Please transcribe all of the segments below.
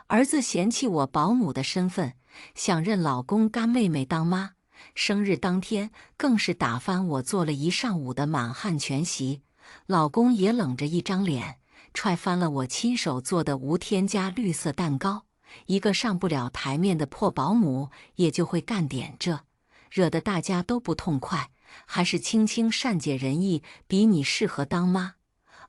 儿子嫌弃我保姆的身份，想认老公干妹妹当妈。生日当天更是打翻我做了一上午的满汉全席，老公也冷着一张脸，踹翻了我亲手做的无添加绿色蛋糕。一个上不了台面的破保姆也就会干点这，惹得大家都不痛快，还是青青善解人意，比你适合当妈。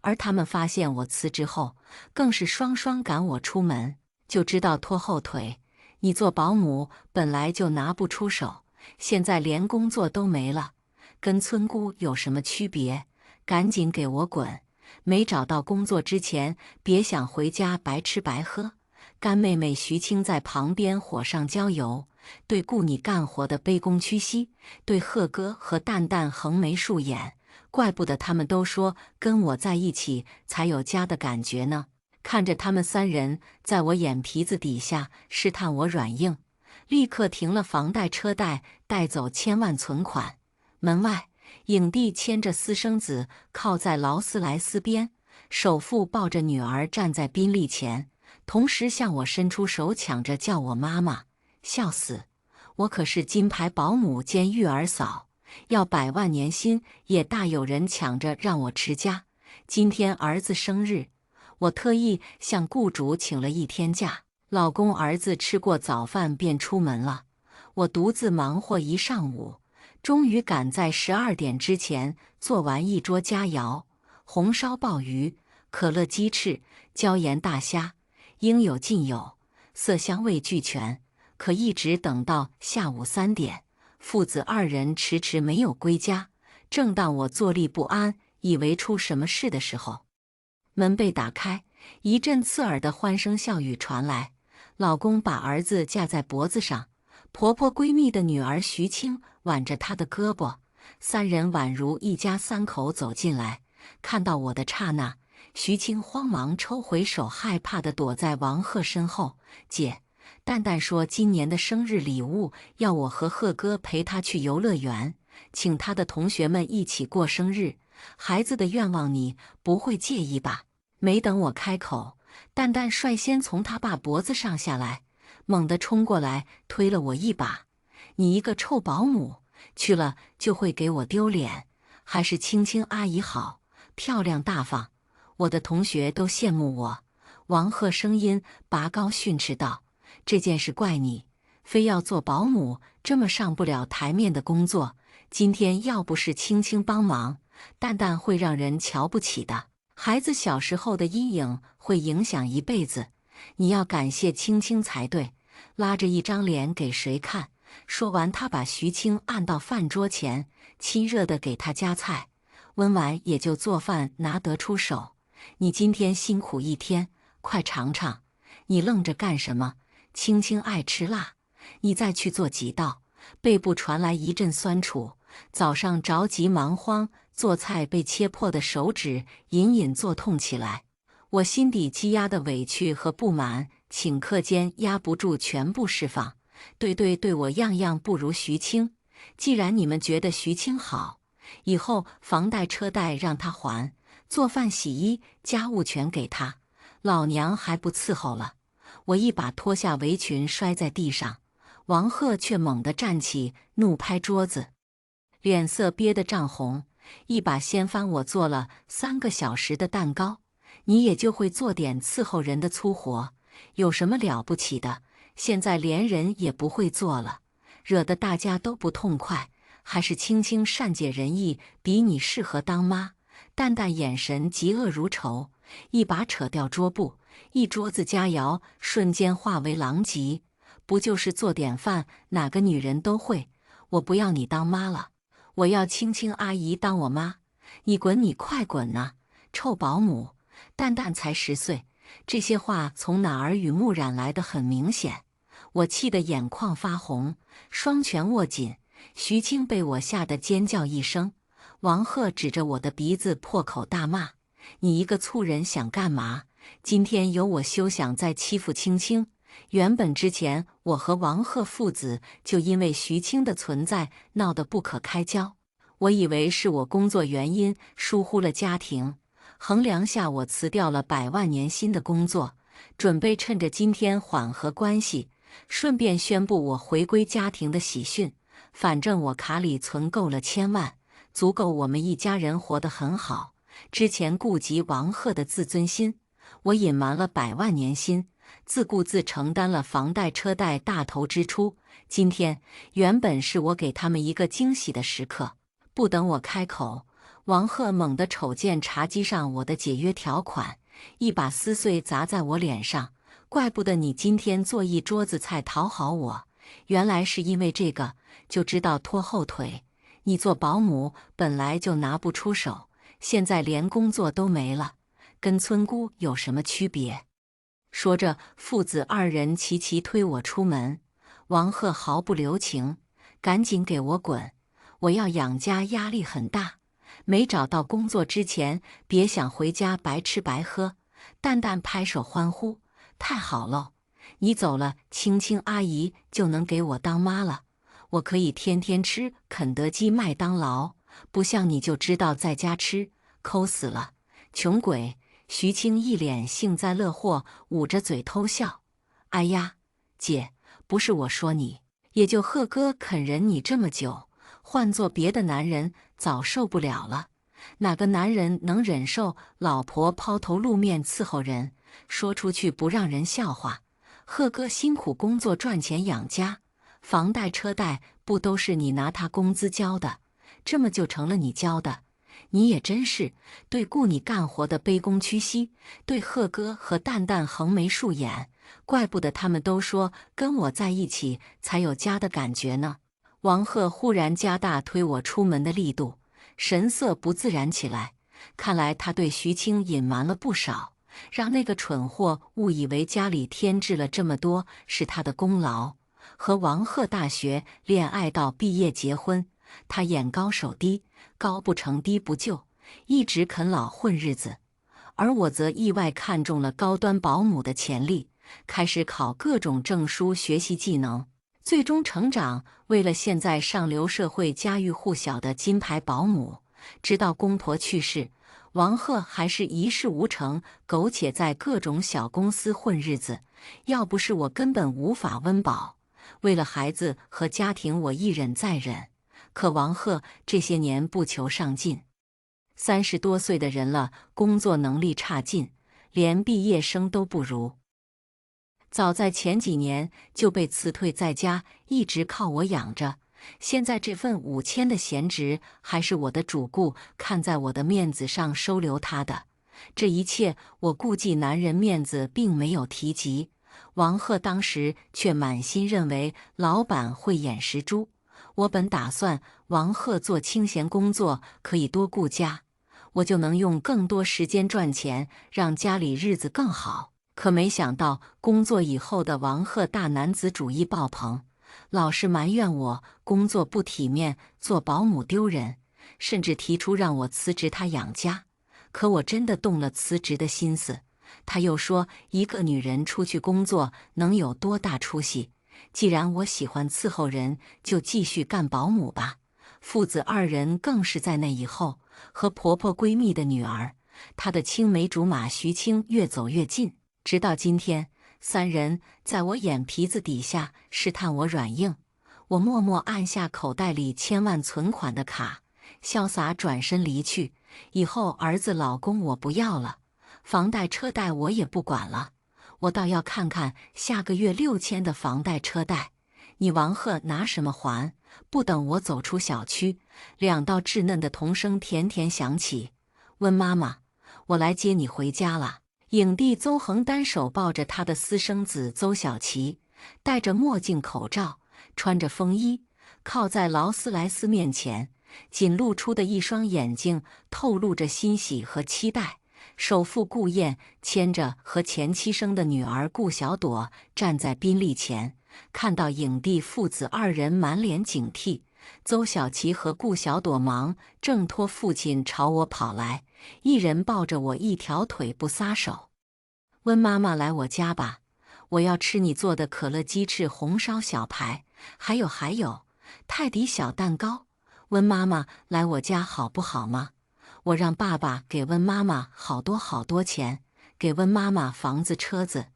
而他们发现我辞职后，更是双双赶我出门，就知道拖后腿。你做保姆本来就拿不出手，现在连工作都没了，跟村姑有什么区别？赶紧给我滚！没找到工作之前，别想回家白吃白喝。干妹妹徐青在旁边火上浇油，对顾你干活的卑躬屈膝，对贺哥和蛋蛋横眉竖眼。怪不得他们都说跟我在一起才有家的感觉呢。看着他们三人在我眼皮子底下试探我软硬，立刻停了房贷车贷，带走千万存款。门外，影帝牵着私生子靠在劳斯莱斯边，首富抱着女儿站在宾利前，同时向我伸出手，抢着叫我妈妈。笑死！我可是金牌保姆兼育儿嫂，要100万年薪也大有人抢着让我持家。今天儿子生日，我特意向雇主请了1天假，老公儿子吃过早饭便出门了，我独自忙活一上午，终于赶在12点之前做完一桌佳肴：红烧鲍鱼、可乐鸡翅、椒盐大虾，应有尽有，色香味俱全。可一直等到下午3点，父子2人迟迟没有归家。正当我坐立不安，以为出什么事的时候，门被打开，一阵刺耳的欢声笑语传来。老公把儿子架在脖子上，婆婆闺蜜的女儿徐青挽着她的胳膊，3人宛如一家3口走进来。看到我的刹那，徐青慌忙抽回手，害怕地躲在王鹤身后。姐，蛋蛋说今年的生日礼物要我和贺哥陪他去游乐园，请他的同学们一起过生日。孩子的愿望你不会介意吧？没等我开口，蛋蛋率先从他爸脖子上下来，猛地冲过来推了我一把。你一个臭保姆，去了就会给我丢脸，还是青青阿姨好，漂亮大方，我的同学都羡慕我。王鹤声音拔高训斥道：这件事怪你，非要做保姆这么上不了台面的工作，今天要不是青青帮忙，蛋蛋会让人瞧不起的。孩子小时候的阴影会影响一辈子，你要感谢青青才对，拉着一张脸给谁看？说完，他把徐青按到饭桌前，亲热地给他夹菜，温婉也就做饭拿得出手。你今天辛苦一天，快尝尝。你愣着干什么？青青爱吃辣，你再去做几道。背部传来一阵酸楚，早上着急忙慌，做菜被切破的手指隐隐作痛起来。我心底积压的委屈和不满，顷刻间压不住全部释放。对，我样样不如徐青。既然你们觉得徐青好，以后房贷车贷让他还，做饭洗衣家务全给他，老娘还不伺候了。我一把脱下围裙摔在地上，王鹤却猛地站起，怒拍桌子，脸色憋得涨红，一把掀翻我做了3个小时的蛋糕。你也就会做点伺候人的粗活，有什么了不起的？现在连人也不会做了，惹得大家都不痛快。还是青青善解人意，比你适合当妈。蛋蛋眼神嫉恶如仇，一把扯掉桌布，一桌子佳肴瞬间化为狼藉。不就是做点饭，哪个女人都会？我不要你当妈了，我要青青阿姨当我妈。你滚，你快滚呐！臭保姆！蛋蛋才10岁，这些话从哪耳濡目染来的很明显。我气得眼眶发红，双拳握紧。徐青被我吓得尖叫一声，王鹤指着我的鼻子破口大骂：你一个粗人想干嘛？今天有我休想再欺负青青。原本之前我和王鹤父子就因为徐青的存在闹得不可开交，我以为是我工作原因疏忽了家庭，衡量下我辞掉了100万年薪的工作，准备趁着今天缓和关系，顺便宣布我回归家庭的喜讯。反正我卡里存够了1000万，足够我们一家人活得很好。之前顾及王鹤的自尊心，我隐瞒了100万年薪，自顾自承担了房贷车贷大头支出。今天原本是我给他们一个惊喜的时刻，不等我开口，王鹤猛地瞅见茶几上我的解约条款，一把撕碎砸在我脸上。怪不得你今天做一桌子菜讨好我，原来是因为这个，就知道拖后腿。你做保姆本来就拿不出手，现在连工作都没了，跟村姑有什么区别？说着，父子二人齐齐推我出门。王鹤毫不留情，赶紧给我滚！我要养家，压力很大，没找到工作之前，别想回家白吃白喝。蛋蛋拍手欢呼：“太好了！你走了，青青阿姨就能给我当妈了，我可以天天吃肯德基、麦当劳，不像你就知道在家吃，抠死了，穷鬼！”徐青一脸幸灾乐祸，捂着嘴偷笑：“哎呀，姐，不是我说你，也就贺哥肯忍你这么久，换做别的男人早受不了了。哪个男人能忍受老婆抛头露面伺候人，说出去不让人笑话？贺哥辛苦工作赚钱养家，房贷车贷不都是你拿他工资交的？这么就成了你交的？你也真是对雇你干活的卑躬屈膝，对贺哥和蛋蛋横眉竖眼，怪不得他们都说跟我在一起才有家的感觉呢。”王鹤忽然加大推我出门的力度，神色不自然起来。看来他对徐青隐瞒了不少，让那个蠢货误以为家里添置了这么多是他的功劳。和王鹤大学恋爱到毕业结婚，他眼高手低，高不成低不就，一直啃老混日子。而我则意外看中了高端保姆的潜力，开始考各种证书学习技能，最终成长为了现在上流社会家喻户晓的金牌保姆。直到公婆去世，王鹤还是一事无成，苟且在各种小公司混日子。要不是我根本无法温饱，为了孩子和家庭我一忍再忍。可王鹤这些年不求上进，30多岁的人了，工作能力差劲，连毕业生都不如。早在前几年就被辞退在家，一直靠我养着。现在这份5000的闲职，还是我的主顾看在我的面子上收留他的。这一切我顾忌男人面子，并没有提及。王鹤当时却满心认为老板会眼识珠。我本打算王鹤做清闲工作，可以多顾家，我就能用更多时间赚钱，让家里日子更好。可没想到工作以后的王鹤大男子主义爆棚，老是埋怨我工作不体面，做保姆丢人，甚至提出让我辞职他养家。可我真的动了辞职的心思。他又说一个女人出去工作能有多大出息？既然我喜欢伺候人，就继续干保姆吧。父子二人更是在那以后，和婆婆闺蜜的女儿，她的青梅竹马徐青越走越近，直到今天，3人在我眼皮子底下试探我软硬。我默默按下口袋里1000万存款的卡，潇洒转身离去。以后儿子老公我不要了，房贷车贷我也不管了，我倒要看看下个月6000的房贷车贷，你王鹤拿什么还？不等我走出小区，2道稚嫩的童声甜甜响起：“温妈妈，我来接你回家了。”影帝邹恒单手抱着他的私生子邹小琪，戴着墨镜口罩，穿着风衣，靠在劳斯莱斯面前，仅露出的一双眼睛透露着欣喜和期待。首富顾燕牵着和前妻生的女儿顾小朵站在宾利前，看到影帝父子二人满脸警惕，邹小琪和顾小朵忙挣脱父亲朝我跑来，一人抱着我一条腿不撒手。温妈妈来我家吧，我要吃你做的可乐鸡翅、红烧小排，还有泰迪小蛋糕。温妈妈来我家好不好吗？我让爸爸给温妈妈好多钱，给温妈妈房子车子。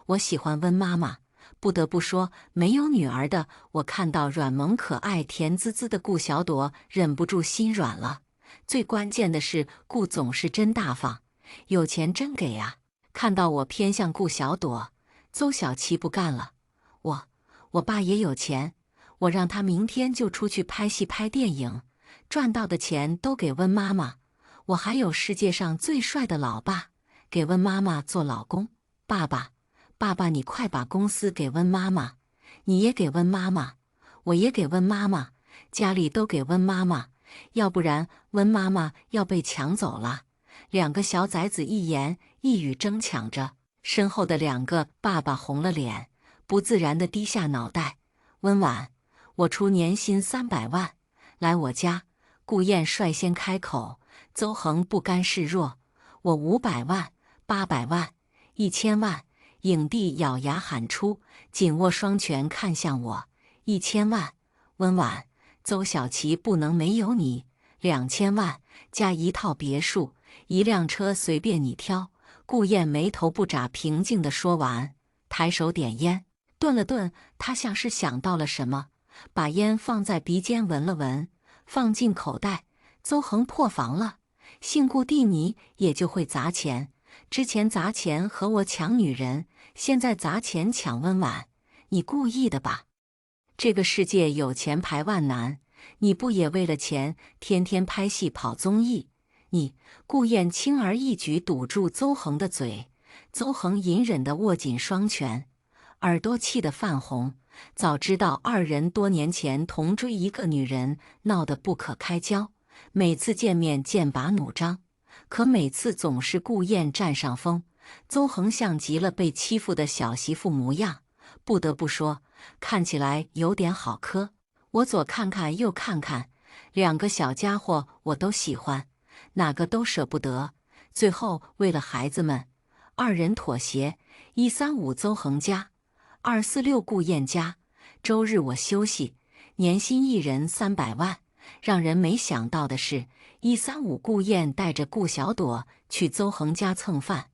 我喜欢温妈妈，不得不说，没有女儿的我看到软萌可爱、甜滋滋的顾小朵，忍不住心软了。最关键的是，顾总是真大方，有钱真给啊！看到我偏向顾小朵，邹小琪不干了。我爸也有钱，我让他明天就出去拍戏拍电影，赚到的钱都给温妈妈。我还有世界上最帅的老爸，给温妈妈做老公。爸爸，你快把公司给温妈妈，你也给温妈妈，我也给温妈妈，家里都给温妈妈，要不然温妈妈要被抢走了。两个小崽子一言一语争抢着，身后的两个爸爸红了脸，不自然地低下脑袋。温婉，我出年薪300万，来我家。顾燕率先开口，邹恒不甘示弱，我500万、800万、1000万。影帝咬牙喊出，紧握双拳看向我：1000万，温婉，邹小琪不能没有你。2000万加一套别墅，1辆车随便你挑。顾燕眉头不眨，平静地说完，抬手点烟，顿了顿，她像是想到了什么，把烟放在鼻尖闻了闻，放进口袋。邹恒破防了，姓顾地你也就会砸钱，之前砸钱和我抢女人，现在砸钱抢温婉，你故意的吧？这个世界有钱排万难，你不也为了钱天天拍戏跑综艺？顾燕轻而易举堵住邹恒的嘴，邹恒隐忍地握紧双拳，耳朵气得泛红。早知道二人多年前同追一个女人，闹得不可开交，每次见面剑拔弩张，可每次总是顾燕占上风。邹恒像极了被欺负的小媳妇模样，不得不说，看起来有点好磕。我左看看右看看，两个小家伙我都喜欢，哪个都舍不得。最后为了孩子们，二人妥协，135邹恒家，246顾燕家。周日我休息，年薪一人300万。让人没想到的是，135顾燕带着顾小朵去邹恒家蹭饭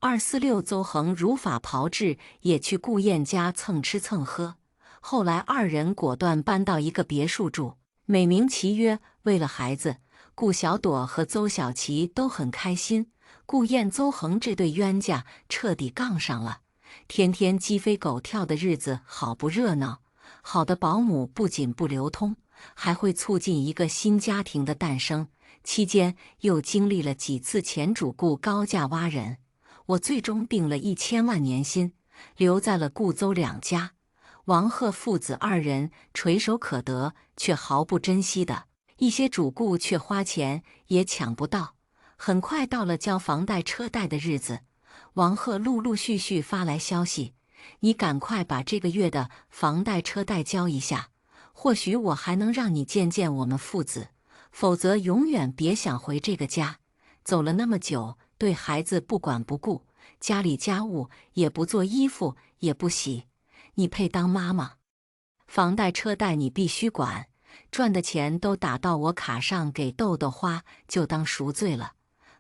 ，246邹恒如法炮制，也去顾燕家蹭吃蹭喝。后来二人果断搬到一个别墅住，美名其曰为了孩子。顾小朵和邹小琪都很开心，顾燕邹恒这对冤家彻底杠上了，天天鸡飞狗跳的日子好不热闹。好的保姆不仅不流通，还会促进一个新家庭的诞生。期间又经历了几次前主顾高价挖人，我最终定了1000万年薪，留在了顾邹两家。王贺父子二人垂手可得，却毫不珍惜的一些主顾却花钱也抢不到。很快到了交房贷车贷的日子，王贺陆陆续续发来消息，你赶快把这个月的房贷车贷交一下，或许我还能让你见见我们父子，否则永远别想回这个家。走了那么久，对孩子不管不顾，家里家务也不做，衣服也不洗，你配当妈妈？房贷车贷你必须管，赚的钱都打到我卡上给豆豆花，就当赎罪了。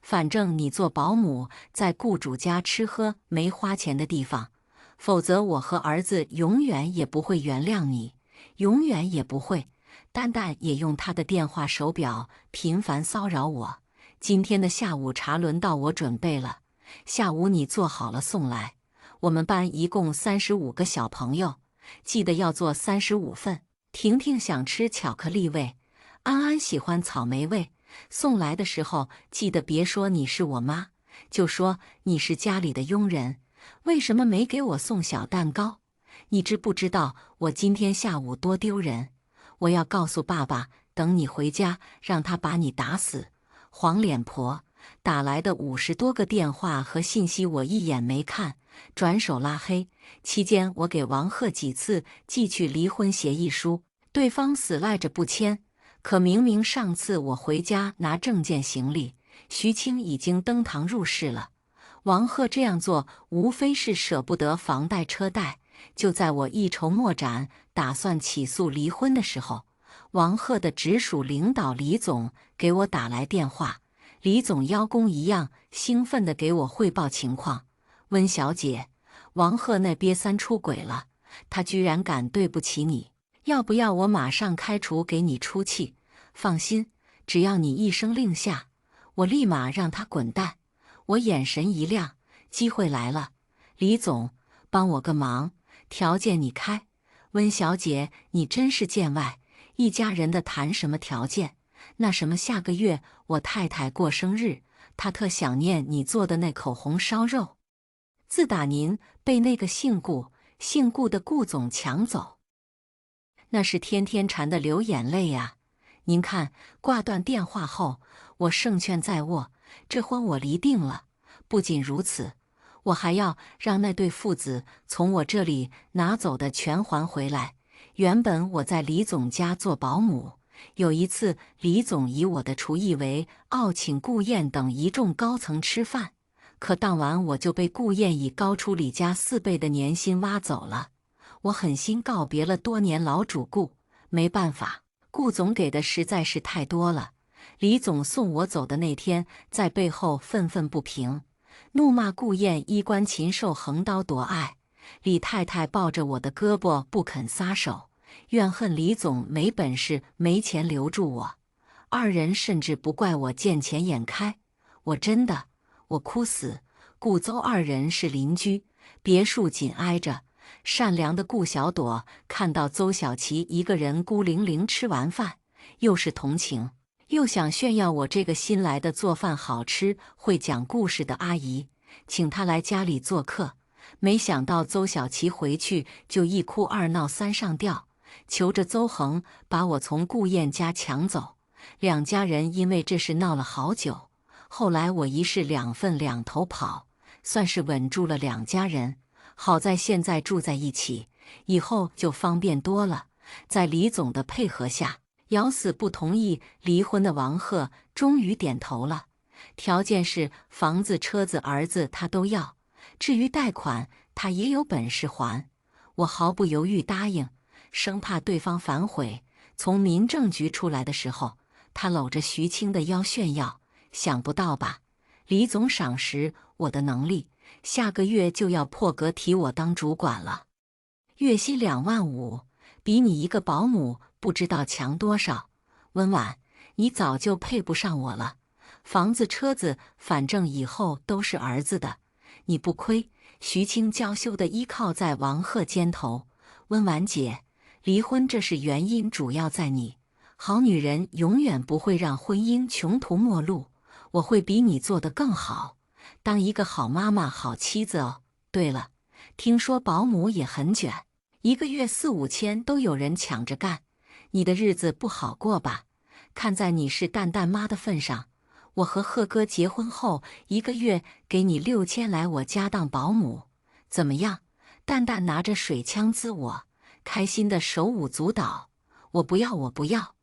反正你做保姆，在雇主家吃喝没花钱的地方，否则我和儿子永远也不会原谅你，永远也不会。蛋蛋也用他的电话手表频繁骚扰我。今天的下午茶轮到我准备了，下午你做好了送来。我们班一共35个小朋友，记得要做35份。婷婷想吃巧克力味，安安喜欢草莓味。送来的时候记得别说你是我妈，就说你是家里的佣人。为什么没给我送小蛋糕？你知不知道我今天下午多丢人？我要告诉爸爸，等你回家让他把你打死。黄脸婆！打来的50多个电话和信息我一眼没看，转手拉黑。期间我给王贺几次寄去离婚协议书，对方死赖着不签。可明明上次我回家拿证件行李，徐青已经登堂入室了。王贺这样做无非是舍不得房贷车贷。就在我一筹莫展，打算起诉离婚的时候，王贺的直属领导李总给我打来电话。李总邀功一样兴奋地给我汇报情况。温小姐，王鹤那瘪三出轨了，他居然敢对不起你，要不要我马上开除给你出气？放心，只要你一声令下，我立马让他滚蛋。我眼神一亮，机会来了，李总，帮我个忙，条件你开。温小姐，你真是见外，一家人的谈什么条件？那什么，下个月我太太过生日，她特想念你做的那口红烧肉。自打您被那个姓顾的顾总抢走，那是天天馋得流眼泪呀。您看，挂断电话后，我胜券在握，这婚我离定了。不仅如此，我还要让那对父子从我这里拿走的全还回来。原本我在李总家做保姆，有一次李总以我的厨艺为傲，请顾燕等一众高层吃饭，可当晚我就被顾燕以高出李家4倍的年薪挖走了。我狠心告别了多年老主顾，没办法，顾总给的实在是太多了。李总送我走的那天，在背后愤愤不平，怒骂顾燕衣冠禽兽，横刀夺爱。李太太抱着我的胳膊不肯撒手，怨恨李总没本事没钱留住我。二人甚至不怪我见钱眼开，我哭死。顾邹二人是邻居，别墅紧挨着。善良的顾小朵看到邹小琪一个人孤零零吃完饭，又是同情，又想炫耀我这个新来的做饭好吃、会讲故事的阿姨，请她来家里做客。没想到邹小琪回去就一哭二闹三上吊，求着邹恒把我从顾燕家抢走。两家人因为这事闹了好久，后来我一事两份两头跑，算是稳住了两家人。好在现在住在一起，以后就方便多了。在李总的配合下，咬死不同意离婚的王鹤终于点头了，条件是房子、车子、儿子他都要，至于贷款他也有本事还。我毫不犹豫答应，生怕对方反悔。从民政局出来的时候，他搂着徐青的腰炫耀，想不到吧？李总赏识我的能力，下个月就要破格提我当主管了，月薪25000，比你一个保姆不知道强多少。温婉，你早就配不上我了。房子车子反正以后都是儿子的，你不亏。徐青娇羞地依靠在王鹤肩头。温婉姐，离婚这事原因主要在你，好女人永远不会让婚姻穷途末路，我会比你做得更好，当一个好妈妈、好妻子哦。对了，听说保姆也很卷，一个月4、5千都有人抢着干，你的日子不好过吧？看在你是蛋蛋妈的份上，我和鹤哥结婚后一个月给你6000来我家当保姆，怎么样？蛋蛋拿着水枪滋我，开心的手舞足蹈。我不要，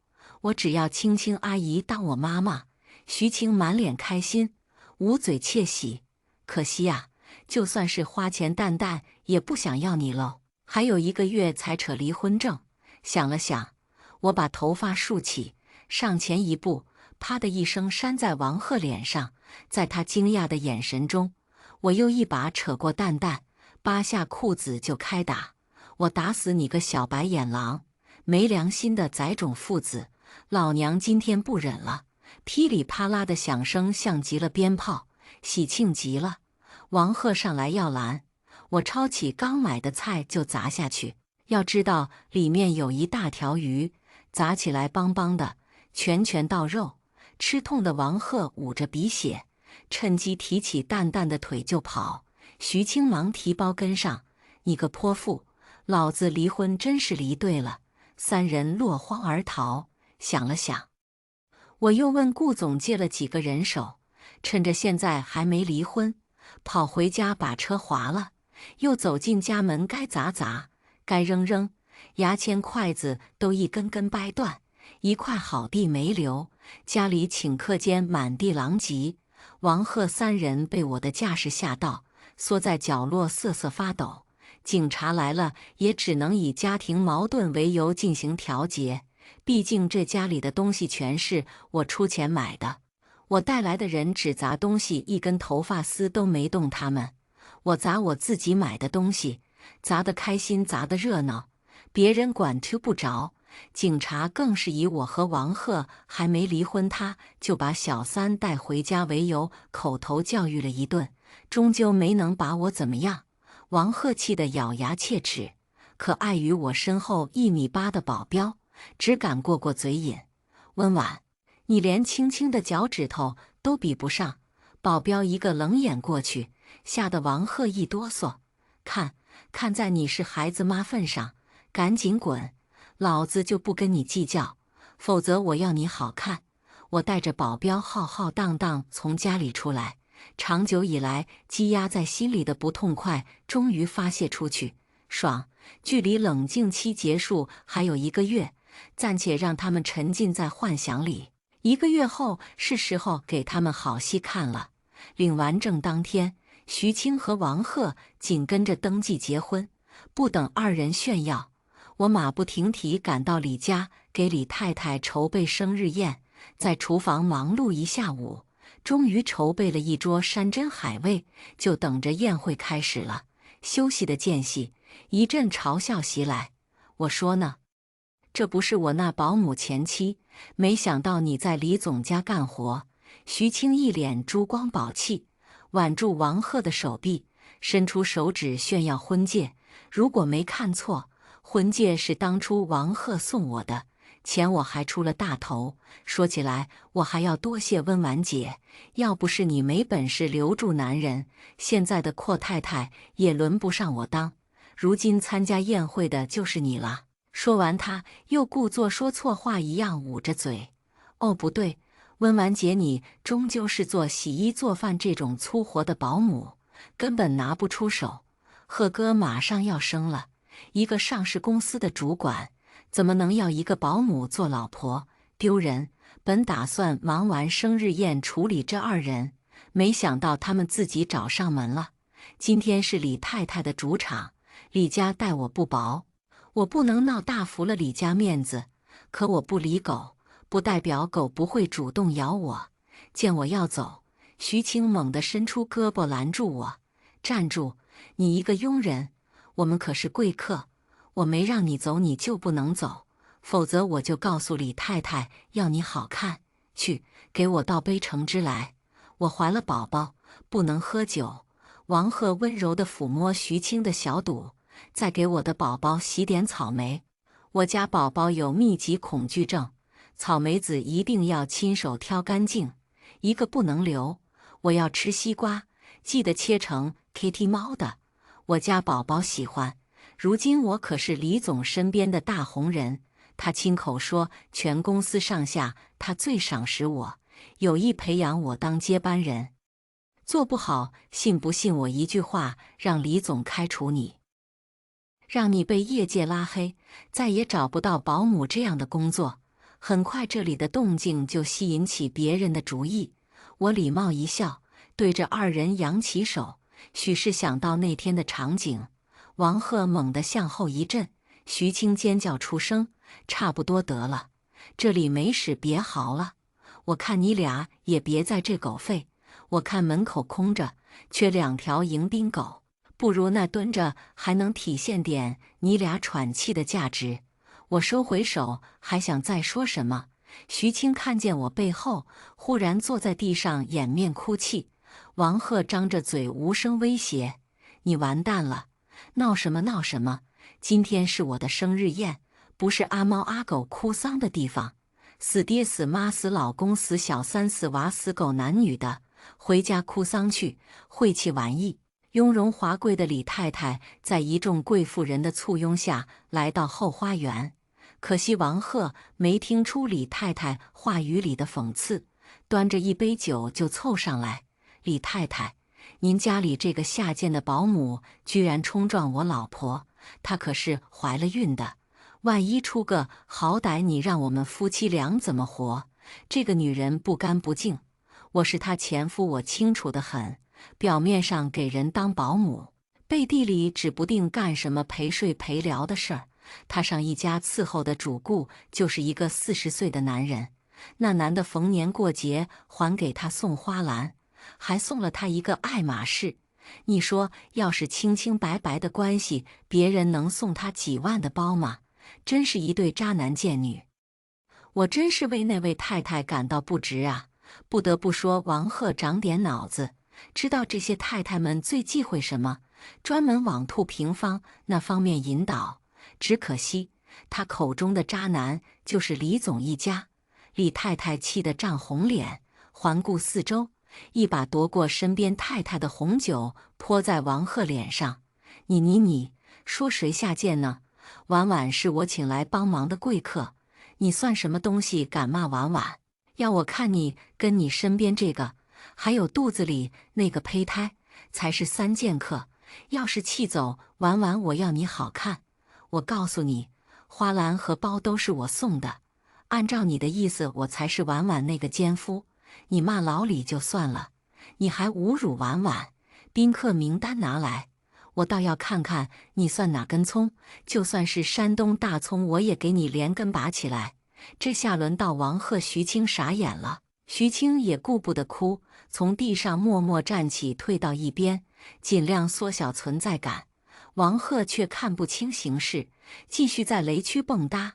我只要青青阿姨当我妈妈。徐青满脸开心，捂嘴窃喜。可惜呀，就算是花钱，蛋蛋也不想要你喽。还有1个月才扯离婚证。想了想，我把头发竖起，上前一步，啪的一声扇在王鹤脸上。在他惊讶的眼神中，我又一把扯过蛋蛋，扒下裤子就开打。我打死你个小白眼狼，没良心的崽种父子！老娘今天不忍了！噼里啪啦的响声像极了鞭炮，喜庆极了。王鹤上来要拦，我抄起刚买的菜就砸下去。要知道里面有一大条鱼，砸起来梆梆的，拳拳到肉。吃痛的王鹤捂着鼻血，趁机提起蛋蛋的腿就跑。徐青忙提包跟上。你个泼妇，老子离婚真是离对了。3人落荒而逃。想了想，我又问顾总借了几个人手，趁着现在还没离婚，跑回家把车划了，又走进家门，该砸砸，该扔扔，牙签筷子都一根根掰断，一块好地没留。家里顷刻间满地狼藉。王鹤3人被我的架势吓到，缩在角落瑟瑟发抖。警察来了，也只能以家庭矛盾为由进行调解。毕竟这家里的东西全是我出钱买的，我带来的人只砸东西，一根头发丝都没动他们。我砸我自己买的东西，砸得开心，砸得热闹，别人管揪不着。警察更是以我和王鹤还没离婚，他就把小三带回家为由，口头教育了一顿，终究没能把我怎么样。王鹤气得咬牙切齿，可碍于我身后1米8的保镖，只敢过过嘴瘾。温婉，你连轻轻的脚趾头都比不上。保镖一个冷眼过去，吓得王鹤一哆嗦。看在你是孩子妈份上，赶紧滚！老子就不跟你计较，否则我要你好看。我带着保镖浩浩荡荡从家里出来，长久以来积压在心里的不痛快终于发泄出去，爽！距离冷静期结束还有1个月，暂且让他们沉浸在幻想里。1个月后是时候给他们好戏看了。领完证当天，徐青和王鹤紧跟着登记结婚，不等2人炫耀，我马不停蹄赶到李家，给李太太筹备生日宴，在厨房忙碌1下午，终于筹备了一桌山珍海味，就等着宴会开始了。休息的间隙，一阵嘲笑袭来。我说呢，这不是我那保姆前妻，没想到你在李总家干活。徐青一脸珠光宝气，挽住王鹤的手臂，伸出手指炫耀婚戒。如果没看错，婚戒是当初王鹤送我的，钱我还出了大头。说起来，我还要多谢温婉姐，要不是你没本事留住男人，现在的阔太太也轮不上我当。如今参加宴会的就是你了。说完，他又故作说错话一样捂着嘴。哦，不对，温婉姐，你终究是做洗衣做饭这种粗活的保姆，根本拿不出手。鹤哥马上要生了，一个上市公司的主管，怎么能要一个保姆做老婆？丢人！本打算忙完生日宴处理这2人，没想到他们自己找上门了。今天是李太太的主场，李家待我不薄，我不能闹大幅了李家面子。可我不理狗，不代表狗不会主动咬我。见我要走，徐青猛地伸出胳膊拦住我：“站住！你一个佣人，我们可是贵客，我没让你走你就不能走，否则我就告诉李太太要你好看。去，给我倒杯橙汁来，我怀了宝宝，不能喝酒。”王鹤温柔地抚摸徐青的小肚，再给我的宝宝洗点草莓。我家宝宝有密集恐惧症，草莓籽一定要亲手挑干净，一个不能留。我要吃西瓜，记得切成 Kitty 猫的，我家宝宝喜欢。如今我可是李总身边的大红人，他亲口说全公司上下他最赏识我，有意培养我当接班人。做不好，信不信我一句话让李总开除你，让你被业界拉黑，再也找不到保姆这样的工作。很快这里的动静就吸引起别人的注意，我礼貌一笑，对着2人扬起手，许是想到那天的场景。王鹤猛地向后一震，徐青尖叫出声：“差不多得了，这里没使别嚎了，我看你俩也别在这狗吠。我看门口空着，缺2条迎宾狗，不如那蹲着还能体现点你俩喘气的价值。”我收回手，还想再说什么，徐青看见我背后，忽然坐在地上掩面哭泣。王鹤张着嘴无声威胁：“你完蛋了，闹什么闹什么？今天是我的生日宴，不是阿猫阿狗哭丧的地方。死爹死妈死老公死小三死娃死狗男女的，回家哭丧去，晦气玩意。”雍容华贵的李太太在一众贵妇人的簇拥下来到后花园，可惜王鹤没听出李太太话语里的讽刺，端着一杯酒就凑上来：“李太太，您家里这个下贱的保姆居然冲撞我老婆，她可是怀了孕的，万一出个好歹，你让我们夫妻俩怎么活？这个女人不干不净，我是她前夫，我清楚得很。表面上给人当保姆，背地里指不定干什么陪睡陪聊的事儿。他上一家伺候的主顾就是一个40岁的男人，那男的逢年过节还给她送花篮，还送了她一个爱马仕。你说，要是清清白白的关系，别人能送她几万的包吗？真是一对渣男贱女。我真是为那位太太感到不值啊！不得不说，王鹤长点脑子，知道这些太太们最忌讳什么，专门往兔平方那方面引导。只可惜，他口中的渣男就是李总一家。李太太气得涨红脸，环顾四周，一把夺过身边太太的红酒泼在王鹤脸上。你，说谁下贱呢？婉婉是我请来帮忙的贵客，你算什么东西，敢骂婉婉？要我看你跟你身边这个，还有肚子里那个胚胎，才是三剑客。要是气走婉婉，我要你好看。我告诉你，花篮和包都是我送的。按照你的意思，我才是婉婉那个奸夫。你骂老李就算了，你还侮辱婉婉。宾客名单拿来，我倒要看看你算哪根葱。就算是山东大葱，我也给你连根拔起来。这下轮到王鹤、徐青傻眼了。徐青也顾不得哭，从地上默默站起，退到一边，尽量缩小存在感。王鹤却看不清形势，继续在雷区蹦跶。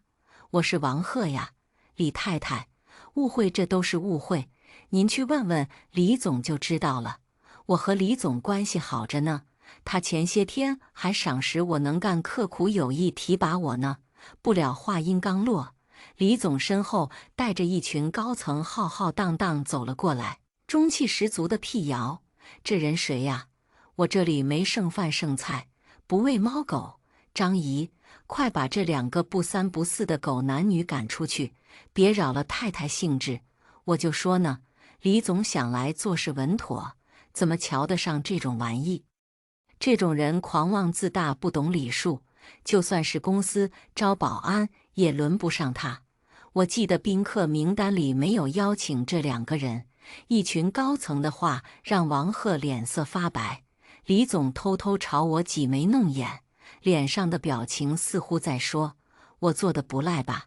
我是王鹤呀，李太太，误会，这都是误会。您去问问李总就知道了。我和李总关系好着呢，他前些天还赏识我能干、刻苦有意，提拔我呢。不料话音刚落，李总身后带着一群高层浩浩荡荡走了过来，中气十足的辟谣：“这人谁呀？我这里没剩饭剩菜，不喂猫狗。张姨，快把这两个不三不四的狗男女赶出去，别扰了太太兴致。我就说呢，李总想来做事稳妥，怎么瞧得上这种玩意？这种人狂妄自大，不懂礼数，就算是公司招保安也轮不上他。我记得宾客名单里没有邀请这两个人。”一群高层的话让王鹤脸色发白。李总偷偷朝我挤眉弄眼，脸上的表情似乎在说：“我做的不赖吧？”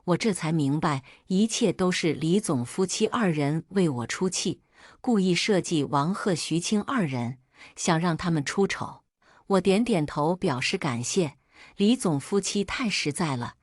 我这才明白，一切都是李总夫妻二人为我出气，故意设计王鹤、徐青二人，想让他们出丑。我点点头表示感谢。李总夫妻太实在了。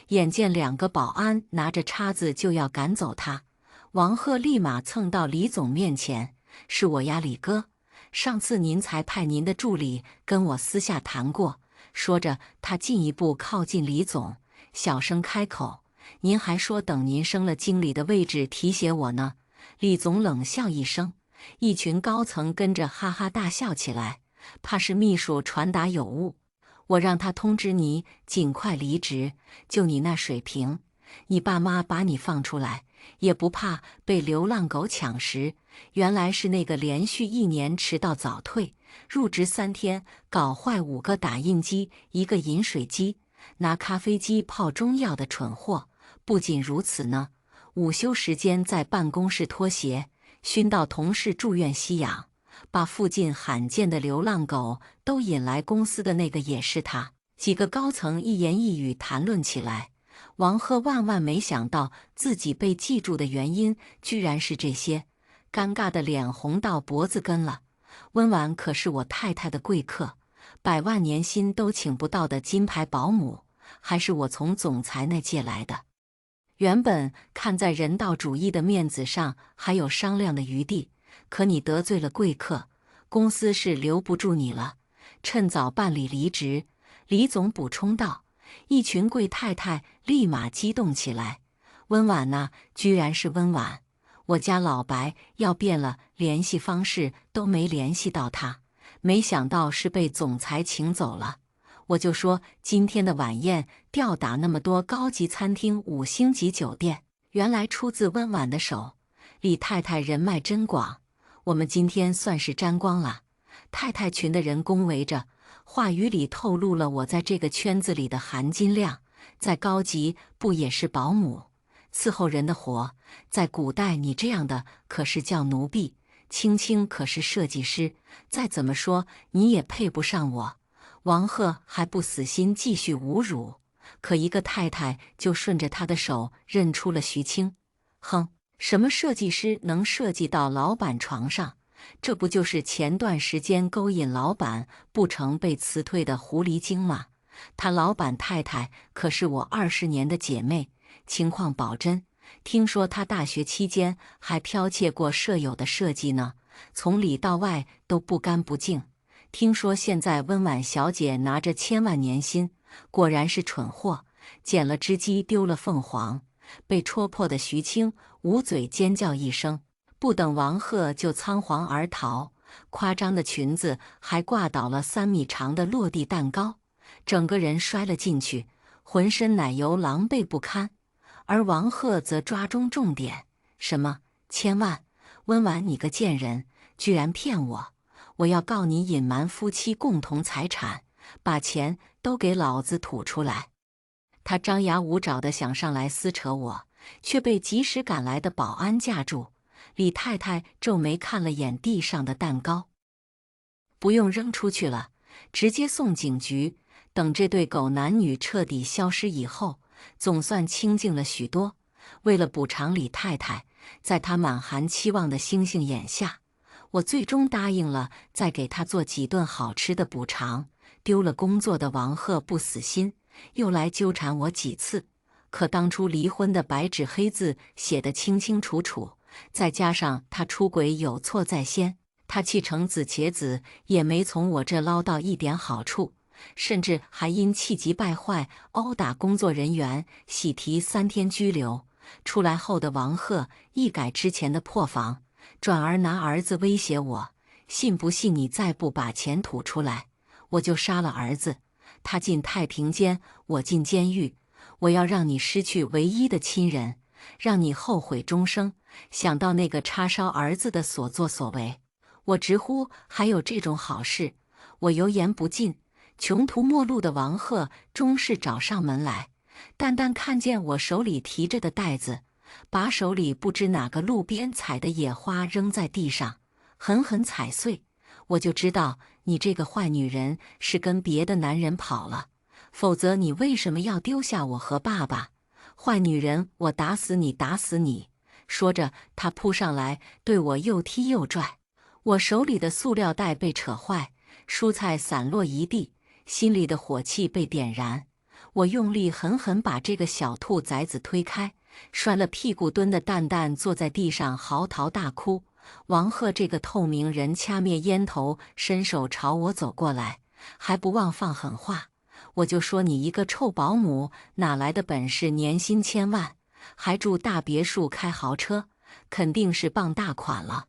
眼见两个保安拿着叉子就要赶走他，王鹤立马蹭到李总面前：“是我呀，李哥，上次您才派您的助理跟我私下谈过。”说着，他进一步靠近李总，小声开口：“您还说等您升了经理的位置提携我呢。”李总冷笑一声，一群高层跟着哈哈大笑起来。怕是秘书传达有误，我让他通知你尽快离职。就你那水平，你爸妈把你放出来，也不怕被流浪狗抢食。原来是那个连续1年迟到早退，入职3天搞坏5个打印机、1个饮水机，拿咖啡机泡中药的蠢货。不仅如此呢，午休时间在办公室脱鞋，熏到同事住院吸氧，把附近罕见的流浪狗都引来公司的那个也是他。几个高层一言一语谈论起来。王鹤万万没想到自己被记住的原因居然是这些，尴尬的脸红到脖子根了。温婉可是我太太的贵客，100万年薪都请不到的金牌保姆，还是我从总裁那借来的。原本看在人道主义的面子上还有商量的余地，可你得罪了贵客，公司是留不住你了，趁早办理离职。李总补充道。一群贵太太立马激动起来。温婉呐，居然是温婉！我家老白要变了联系方式都没联系到他，没想到是被总裁请走了。我就说今天的晚宴吊打那么多高级餐厅、5星级酒店，原来出自温婉的手。李太太人脉真广，我们今天算是沾光了。太太群的人恭维着。话语里透露了我在这个圈子里的含金量，在高级不也是保姆，伺候人的活，在古代你这样的可是叫奴婢，青青可是设计师，再怎么说你也配不上我。王鹤还不死心继续侮辱，可一个太太就顺着他的手认出了徐青。哼，什么设计师能设计到老板床上？这不就是前段时间勾引老板不成被辞退的狐狸精吗？他老板太太可是我20年的姐妹，情况保真。听说他大学期间还剽窃过舍友的设计呢，从里到外都不干不净。听说现在温婉小姐拿着千万年薪，果然是蠢货，捡了只鸡丢了凤凰。被戳破的徐青捂嘴尖叫一声，不等王鹤就仓皇而逃。夸张的裙子还挂倒了3米长的落地蛋糕，整个人摔了进去，浑身奶油狼狈不堪。而王鹤则抓中重点：什么千万？温婉你个贱人，居然骗我！我要告你隐瞒夫妻共同财产，把钱都给老子吐出来！他张牙舞爪地想上来撕扯我，却被及时赶来的保安架住。李太太皱眉看了眼地上的蛋糕，不用扔出去了，直接送警局。等这对狗男女彻底消失以后，总算清静了许多。为了补偿李太太，在她满含期望的星星眼下，我最终答应了再给她做几顿好吃的补偿。丢了工作的王鹤不死心，又来纠缠我几次。可当初离婚的白纸黑字写得清清楚楚，再加上他出轨有错在先，他气成子茄子也没从我这捞到一点好处，甚至还因气急败坏殴打工作人员，喜提3天拘留。出来后的王鹤一改之前的破防，转而拿儿子威胁我：信不信你再不把钱吐出来，我就杀了儿子。他进太平间，我进监狱，我要让你失去唯一的亲人，让你后悔终生。想到那个叉烧儿子的所作所为，我直呼还有这种好事。我油盐不进，穷途末路的王鹤终是找上门来。淡淡看见我手里提着的袋子，把手里不知哪个路边采的野花扔在地上，狠狠踩碎。我就知道你这个坏女人是跟别的男人跑了，否则你为什么要丢下我和爸爸？坏女人，我打死你，打死你！说着，他扑上来，对我又踢又拽。我手里的塑料袋被扯坏，蔬菜散落一地，心里的火气被点燃。我用力狠狠把这个小兔崽子推开，摔了屁股蹲的蛋蛋坐在地上嚎啕大哭。王鹤这个透明人掐灭烟头，伸手朝我走过来，还不忘放狠话。我就说你一个臭保姆，哪来的本事年薪1000万，还住大别墅开豪车，肯定是傍大款了。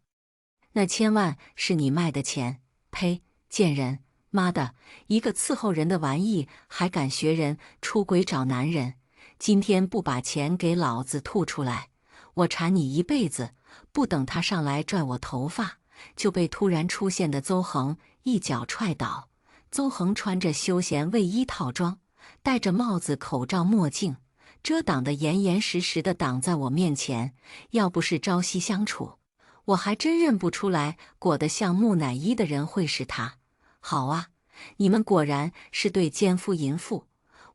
那1000万是你卖的钱，呸，贱人！妈的，一个伺候人的玩意，还敢学人出轨找男人！今天不把钱给老子吐出来，我缠你一辈子！不等他上来拽我头发，就被突然出现的邹恒一脚踹倒。邹恒穿着休闲卫衣套装，戴着帽子、口罩、墨镜，遮挡得严严实实的挡在我面前。要不是朝夕相处，我还真认不出来裹得像木乃伊的人会是他。好啊，你们果然是对奸夫淫妇，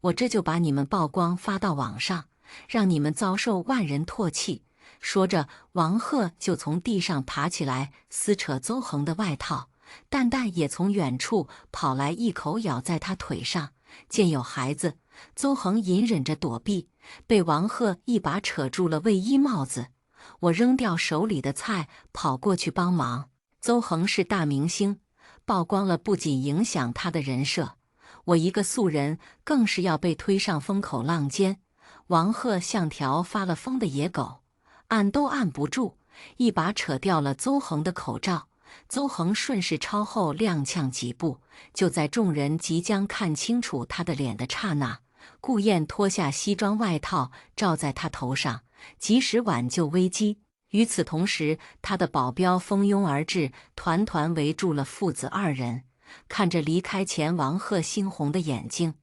我这就把你们曝光发到网上，让你们遭受万人唾弃。说着，王鹤就从地上爬起来，撕扯邹恒的外套。蛋蛋也从远处跑来，一口咬在他腿上。见有孩子，邹恒隐忍着躲避，被王鹤一把扯住了卫衣帽子。我扔掉手里的菜，跑过去帮忙。邹恒是大明星，曝光了不仅影响他的人设，我一个素人更是要被推上风口浪尖。王鹤像条发了疯的野狗，按都按不住，一把扯掉了邹恒的口罩。邹恒顺势朝后踉跄几步，就在众人即将看清楚他的脸的刹那，顾燕脱下西装外套罩在他头上，及时挽救危机。与此同时，他的保镖蜂拥而至，团团围住了父子2人。看着离开前王鹤猩红的眼睛，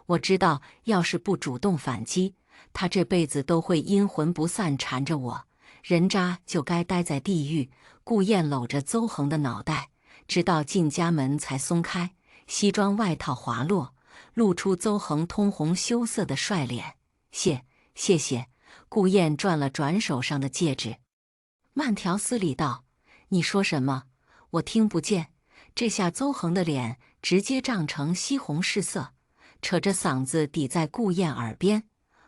我知道要是不主动反击，他这辈子都会阴魂不散缠着我，人渣就该待在地狱。顾燕搂着邹恒的脑袋，直到进家门才松开，西装外套滑落，露出邹恒通红羞涩的帅脸。谢谢，顾燕转了转手上的戒指，慢条斯理道：“你说什么？我听不见。”这下邹恒的脸直接涨成西红柿色，扯着嗓子抵在顾燕耳边：“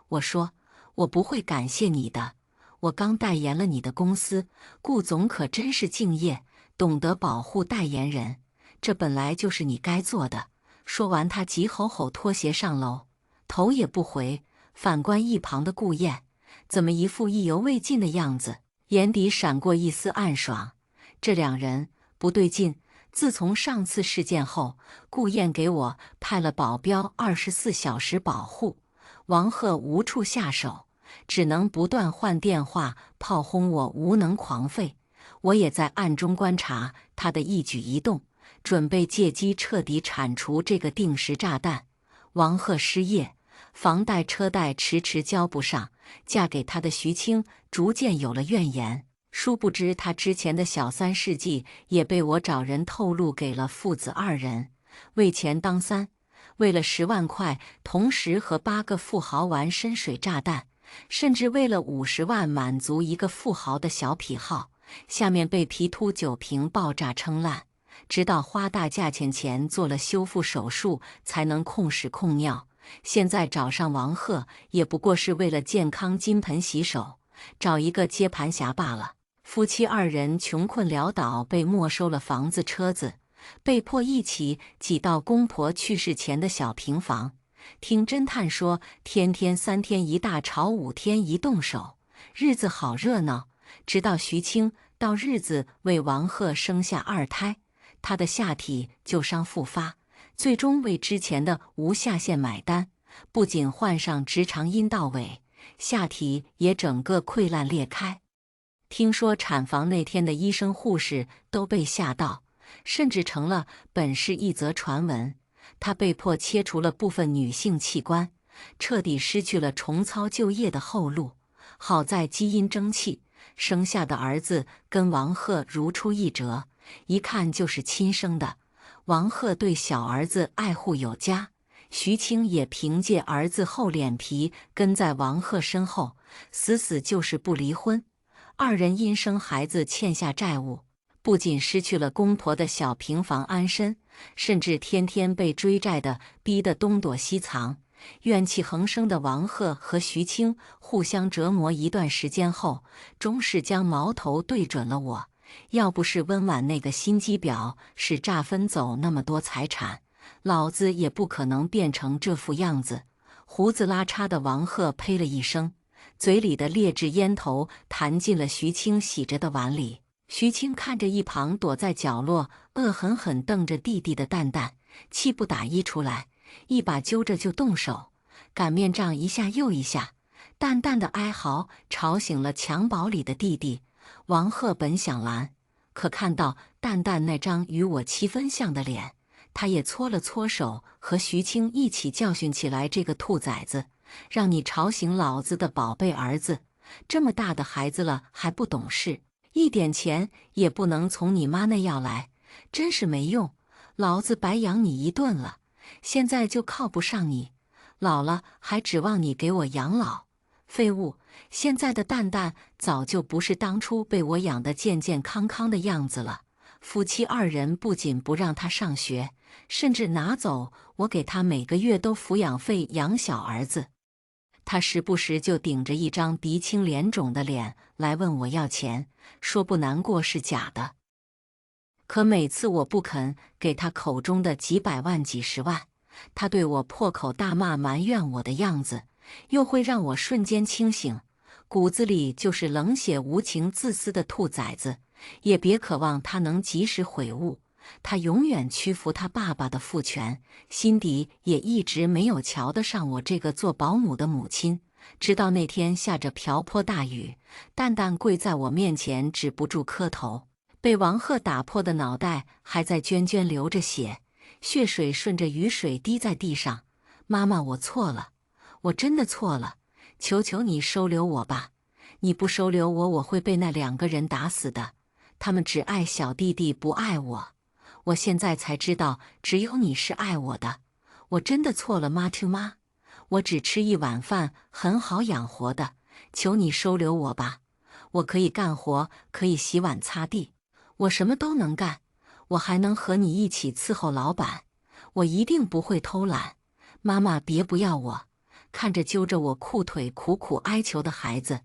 我说，我不会感谢你的。我刚代言了你的公司，顾总可真是敬业，懂得保护代言人，这本来就是你该做的。”说完，他急吼吼脱鞋上楼，头也不回。反观一旁的顾燕，怎么一副意犹未尽的样子，眼底闪过一丝暗爽。这两人不对劲。自从上次事件后，顾燕给我派了保镖24小时保护，王鹤无处下手，只能不断换电话炮轰我无能狂吠。我也在暗中观察他的一举一动，准备借机彻底铲除这个定时炸弹。王鹤失业，房贷车贷迟迟交不上，嫁给他的徐青逐渐有了怨言。殊不知，他之前的小三事迹也被我找人透露给了父子二人。为钱当三，为了10万块，同时和8个富豪玩深水炸弹，甚至为了50万满足一个富豪的小癖好，下面被皮秃酒瓶爆炸撑烂，直到花大价钱前做了修复手术才能控屎控尿。现在找上王鹤，也不过是为了健康金盆洗手，找一个接盘侠罢了。夫妻二人穷困潦倒，被没收了房子车子，被迫一起挤到公婆去世前的小平房。听侦探说，天天3天一大吵，5天一动手，日子好热闹。直到徐青到日子为王鹤生下2胎，他的下体旧伤复发，最终为之前的无下限买单，不仅患上直肠阴道痿，下体也整个溃烂裂开。听说产房那天的医生护士都被吓到，甚至成了本市一则传闻。他被迫切除了部分女性器官，彻底失去了重操旧业的后路。好在基因争气，生下的儿子跟王鹤如出一辙，一看就是亲生的。王鹤对小儿子爱护有加，徐青也凭借儿子厚脸皮跟在王鹤身后，死就是不离婚。二人因生孩子欠下债务，不仅失去了公婆的小平房安身，甚至天天被追债的逼得东躲西藏。怨气横生的王鹤和徐青互相折磨一段时间后，终是将矛头对准了我。要不是温婉那个心机婊使诈分走那么多财产，老子也不可能变成这副样子。胡子拉碴的王鹤呸了一声，嘴里的劣质烟头弹进了徐青洗着的碗里。徐青看着一旁躲在角落恶狠狠瞪着弟弟的蛋蛋，气不打一处来，一把揪着就动手，擀面杖一下又一下。淡淡的哀嚎吵醒了襁褓里的弟弟。王鹤本想拦，可看到淡淡那张与我7分像的脸，他也搓了搓手，和徐青一起教训起来这个兔崽子，让你吵醒老子的宝贝儿子，这么大的孩子了还不懂事，一点钱也不能从你妈那要来，真是没用，老子白养你一顿了，现在就靠不上你，老了还指望你给我养老，废物！现在的蛋蛋早就不是当初被我养得健健康康的样子了。夫妻二人不仅不让他上学，甚至拿走我给他每个月都抚养费养小儿子。他时不时就顶着一张鼻青脸肿的脸来问我要钱，说不难过是假的。可每次我不肯给他口中的几百万几十万，他对我破口大骂埋怨我的样子，又会让我瞬间清醒，骨子里就是冷血无情自私的兔崽子，也别渴望他能及时悔悟。他永远屈服他爸爸的父权，心底也一直没有瞧得上我这个做保姆的母亲。直到那天下着瓢泼大雨，蛋蛋跪在我面前止不住磕头，被王鹤打破的脑袋还在涓涓流着血，血水顺着雨水滴在地上。妈妈，我错了，我真的错了，求求你收留我吧，你不收留我，我会被那2个人打死的，他们只爱小弟弟，不爱我。我现在才知道，只有你是爱我的，我真的错了，妈 to 妈，我只吃1碗饭，很好养活的，求你收留我吧，我可以干活，可以洗碗擦地，我什么都能干，我还能和你一起伺候老板，我一定不会偷懒。妈妈，别不要我！”看着揪着我裤腿苦苦哀求的孩子，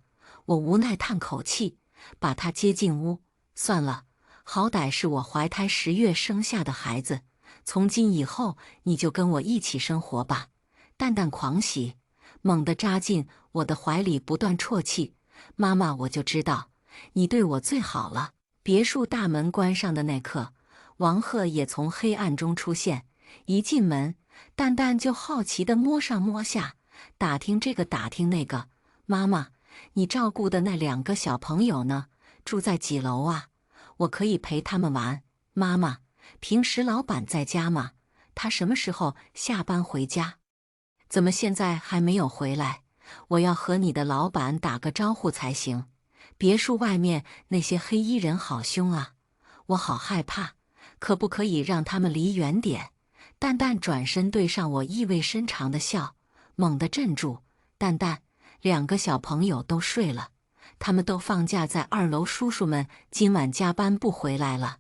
我无奈叹口气，把他接进屋。算了，好歹是我怀胎10月生下的孩子，从今以后你就跟我一起生活吧。蛋蛋狂喜，猛地扎进我的怀里，不断啜泣。妈妈，我就知道你对我最好了。别墅大门关上的那刻，王鹤也从黑暗中出现。一进门，蛋蛋就好奇地摸上摸下，打听这个打听那个。妈妈，你照顾的那2个小朋友呢？住在几楼啊？我可以陪他们玩。妈妈，平时老板在家吗？他什么时候下班回家？怎么现在还没有回来？我要和你的老板打个招呼才行。别墅外面那些黑衣人好凶啊，我好害怕，可不可以让他们离远点？蛋蛋转身对上我意味深长的笑，猛地镇住。蛋蛋，2个小朋友都睡了，他们都放假，在2楼，叔叔们今晚加班不回来了。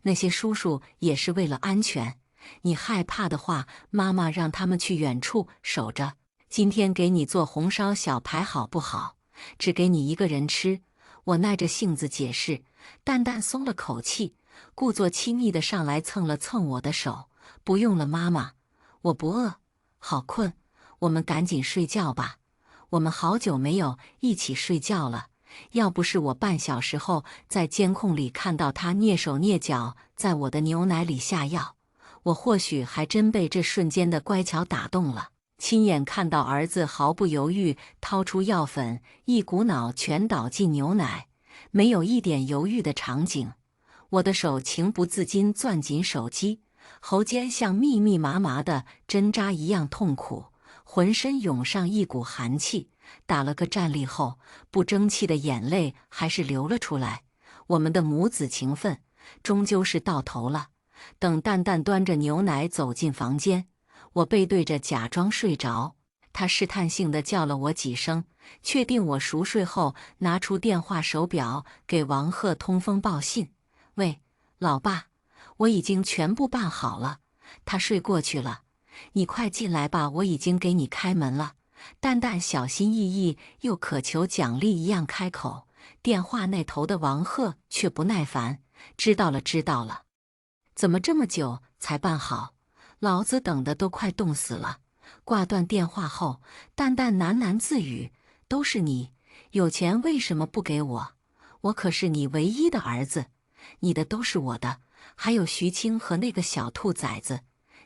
那些叔叔也是为了安全，你害怕的话，妈妈让他们去远处守着。今天给你做红烧小排好不好？只给你1个人吃。我耐着性子解释。蛋蛋松了口气，故作亲昵地上来蹭了蹭我的手。不用了，妈妈，我不饿，好困，我们赶紧睡觉吧。我们好久没有一起睡觉了，要不是我半小时后在监控里看到他蹑手蹑脚在我的牛奶里下药，我或许还真被这瞬间的乖巧打动了。亲眼看到儿子毫不犹豫掏出药粉，一股脑全倒进牛奶，没有一点犹豫的场景，我的手情不自禁攥紧手机，喉间像密密麻麻的针扎一样痛苦，浑身涌上一股寒气，打了个战栗后，不争气的眼泪还是流了出来。我们的母子情分终究是到头了。等蛋蛋端着牛奶走进房间，我背对着假装睡着，他试探性地叫了我几声，确定我熟睡后，拿出电话手表给王鹤通风报信：“喂，老爸，我已经全部办好了，他睡过去了，你快进来吧，我已经给你开门了。”蛋蛋小心翼翼又渴求奖励一样开口，电话那头的王鹤却不耐烦：“知道了，知道了。怎么这么久才办好？老子等得都快冻死了。”挂断电话后，蛋蛋喃喃自语：“都是你，有钱为什么不给我？我可是你唯一的儿子，你的都是我的，还有徐青和那个小兔崽子，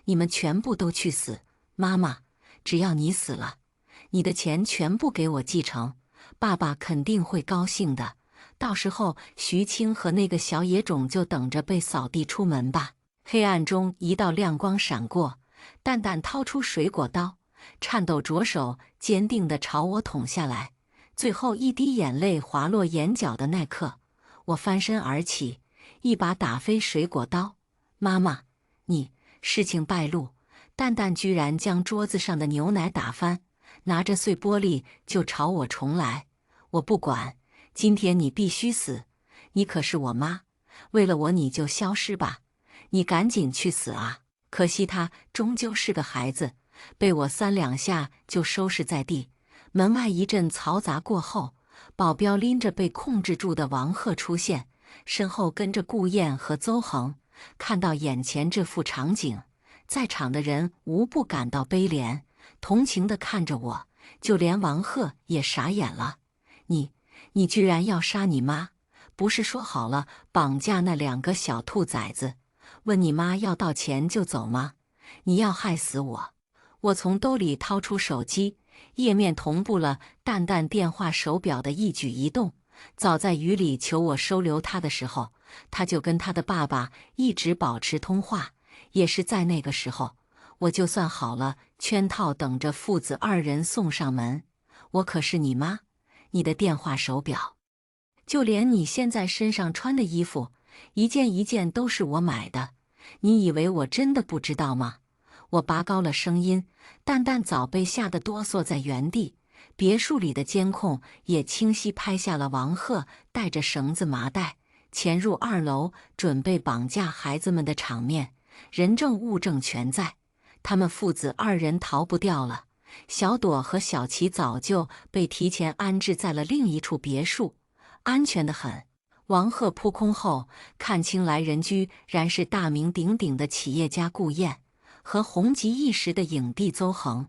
你们全部都去死！妈妈，只要你死了，你的钱全部给我继承，爸爸肯定会高兴的。到时候徐青和那个小野种就等着被扫地出门吧。”黑暗中一道亮光闪过，蛋蛋掏出水果刀，颤抖着手坚定地朝我捅下来。最后一滴眼泪滑落眼角的那刻，我翻身而起，一把打飞水果刀。妈妈，你……事情败露，蛋蛋居然将桌子上的牛奶打翻，拿着碎玻璃就朝我冲来。我不管，今天你必须死，你可是我妈，为了我你就消失吧，你赶紧去死啊！可惜他终究是个孩子，被我3两下就收拾在地。门外一阵嘈杂过后，保镖拎着被控制住的王鹤出现，身后跟着顾燕和邹恒。看到眼前这副场景，在场的人无不感到悲怜，同情地看着我，就连王鹤也傻眼了。你居然要杀你妈？不是说好了绑架那2个小兔崽子，问你妈要到钱就走吗？你要害死我！我从兜里掏出手机，页面同步了蛋蛋电话手表的一举一动。早在雨里求我收留他的时候，他就跟他的爸爸一直保持通话。也是在那个时候，我就算好了圈套，等着父子2人送上门。我可是你妈，你的电话手表，就连你现在身上穿的衣服，一件一件都是我买的。你以为我真的不知道吗？我拔高了声音，蛋蛋早被吓得哆嗦在原地，别墅里的监控也清晰拍下了王鹤带着绳子麻袋潜入2楼，准备绑架孩子们的场面，人证物证全在。他们父子2人逃不掉了。小朵和小琪早就被提前安置在了另一处别墅，安全得很。王鹤扑空后，看清来人居然是大名鼎鼎的企业家顾燕和红极一时的影帝邹恒，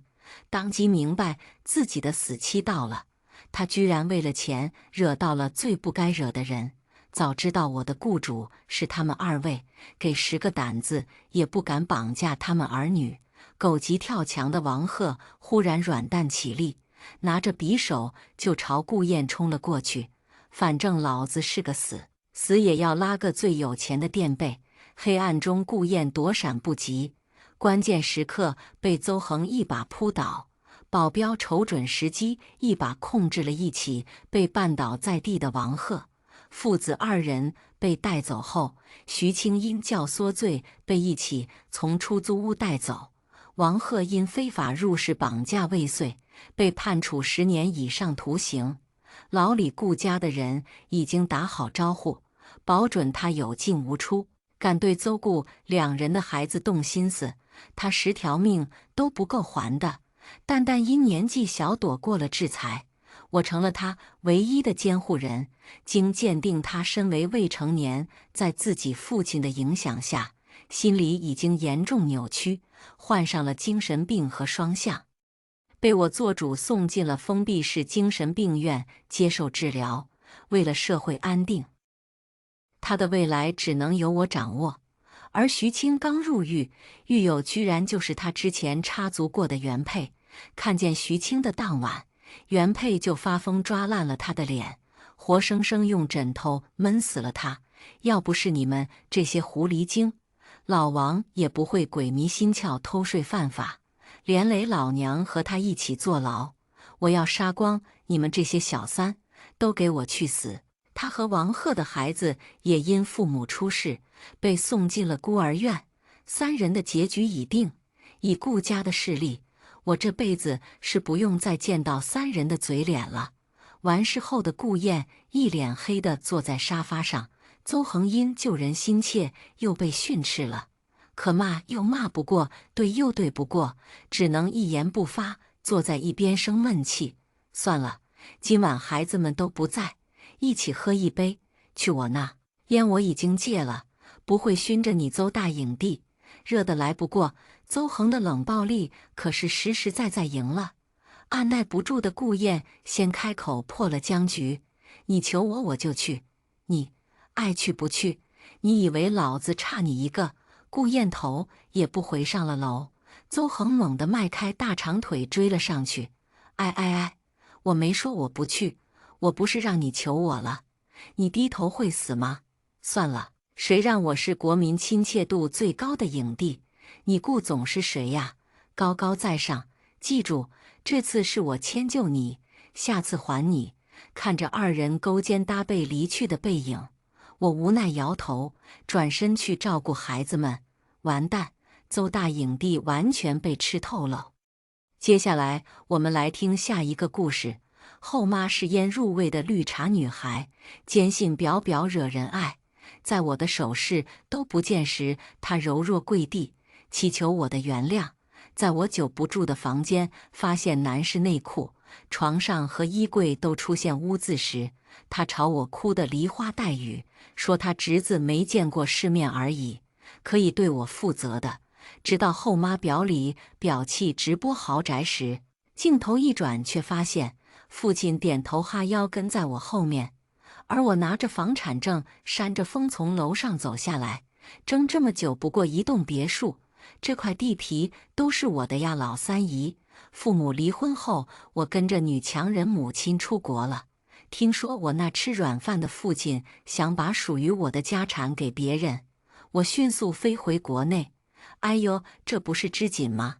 当即明白自己的死期到了。他居然为了钱惹到了最不该惹的人。早知道我的雇主是他们2位，给10个胆子也不敢绑架他们儿女。狗急跳墙的王鹤忽然软蛋起立，拿着匕首就朝顾燕冲了过去。反正老子是个死也要拉个最有钱的垫背。黑暗中顾燕躲闪不及，关键时刻被邹恒一把扑倒。保镖瞅准时机，一把控制了一起被绊倒在地的王鹤。父子2人被带走后，徐青因教唆罪被一起从出租屋带走。王鹤因非法入室绑架未遂，被判处10年以上徒刑。牢里顾家的人已经打好招呼，保准他有进无出。敢对邹顾2人的孩子动心思，他10条命都不够还的。但因年纪小躲过了制裁，我成了他唯一的监护人。经鉴定，他身为未成年，在自己父亲的影响下，心理已经严重扭曲，患上了精神病和双向，被我做主送进了封闭式精神病院接受治疗。为了社会安定，他的未来只能由我掌握。而徐青刚入狱，狱友居然就是他之前插足过的原配。看见徐青的当晚，原配就发疯抓烂了他的脸，活生生用枕头闷死了他。要不是你们这些狐狸精，老王也不会鬼迷心窍偷税犯法，连累老娘和他一起坐牢。我要杀光你们这些小三，都给我去死！他和王鹤的孩子也因父母出事，被送进了孤儿院。3人的结局已定。以顾家的势力，我这辈子是不用再见到3人的嘴脸了。完事后的顾燕一脸黑地坐在沙发上，邹恒因救人心切又被训斥了，可骂又骂不过，对又对不过，只能一言不发，坐在一边生闷气。算了，今晚孩子们都不在，一起喝一杯。去我那，烟我已经戒了，不会熏着你邹大影帝。热得来不过，邹恒的冷暴力可是实实在在赢了。按耐不住的顾燕先开口破了僵局：“你求我，我就去。你爱去不去？你以为老子差你一个？”顾燕头也不回上了楼。邹恒猛地迈开大长腿追了上去：“哎，我没说我不去，我不是让你求我了。你低头会死吗？算了，谁让我是国民亲切度最高的影帝？你顾总是谁呀？高高在上。记住，这次是我迁就你，下次还你。”看着2人勾肩搭背离去的背影，我无奈摇头，转身去照顾孩子们。完蛋，邹大影帝完全被吃透了。接下来我们来听下一个故事。后妈是烟入味的绿茶女孩，坚信表表惹人爱。在我的手势都不见时，她柔弱跪地，祈求我的原谅。在我久不住的房间发现男士内裤，床上和衣柜都出现污渍时，她朝我哭得梨花带雨，说她侄子没见过世面而已，可以对我负责的。直到后妈表里表气直播豪宅时，镜头一转，却发现父亲点头哈腰跟在我后面，而我拿着房产证扇着风从楼上走下来。争这么久不过一栋别墅，这块地皮都是我的呀，老三姨。父母离婚后，我跟着女强人母亲出国了。听说我那吃软饭的父亲想把属于我的家产给别人，我迅速飞回国内。哎呦，这不是织锦吗？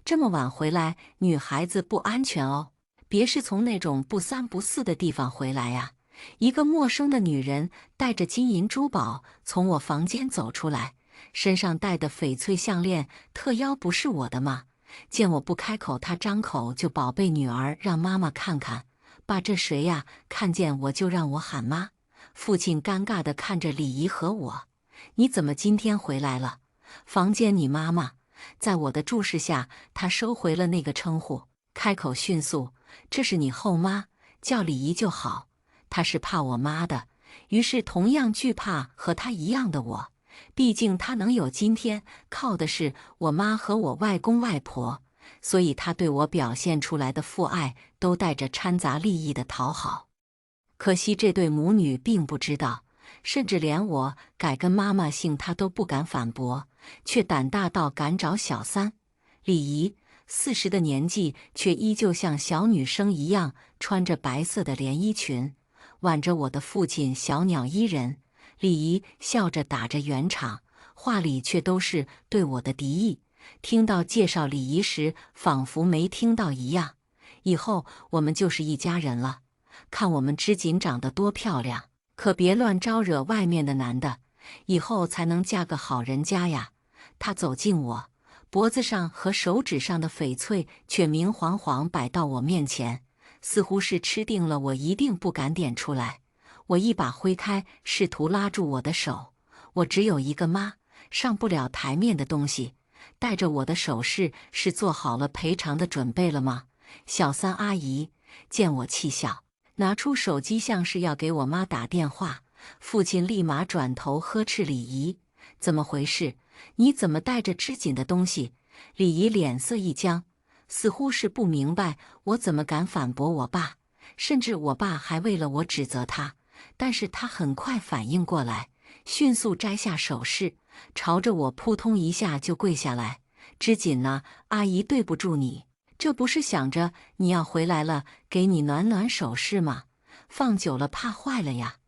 这么晚回来，女孩子不安全哦。别是从那种不三不四的地方回来呀。一个陌生的女人带着金银珠宝从我房间走出来，身上戴的翡翠项链特邀不是我的吗？见我不开口，他张口就宝贝女儿，让妈妈看看。爸，这谁呀？看见我就让我喊妈。父亲尴尬地看着李姨和我，你怎么今天回来了？房间你妈妈。在我的注视下，他收回了那个称呼，开口迅速：这是你后妈，叫李姨就好。她是怕我妈的，于是同样惧怕和她一样的我。毕竟她能有今天，靠的是我妈和我外公外婆，所以她对我表现出来的父爱都带着掺杂利益的讨好。可惜这对母女并不知道，甚至连我改跟妈妈姓她都不敢反驳，却胆大到敢找小三。李姨40的年纪，却依旧像小女生一样，穿着白色的连衣裙，挽着我的父亲小鸟依人。李姨笑着打着圆场，话里却都是对我的敌意。听到介绍李姨时，仿佛没听到一样。以后我们就是一家人了。看我们织锦长得多漂亮，可别乱招惹外面的男的，以后才能嫁个好人家呀。他走近我，脖子上和手指上的翡翠却明晃晃摆到我面前，似乎是吃定了我一定不敢点出来。我一把挥开，试图拉住我的手。我只有一个妈，上不了台面的东西。带着我的首饰是做好了赔偿的准备了吗？小三阿姨见我气笑，拿出手机像是要给我妈打电话。父亲立马转头呵斥李姨：怎么回事？你怎么带着织锦的东西？李姨脸色一僵，似乎是不明白我怎么敢反驳我爸，甚至我爸还为了我指责他。但是他很快反应过来，迅速摘下首饰，朝着我扑通一下就跪下来：织锦呢？阿姨对不住你，这不是想着你要回来了给你暖暖首饰吗？放久了怕坏了呀。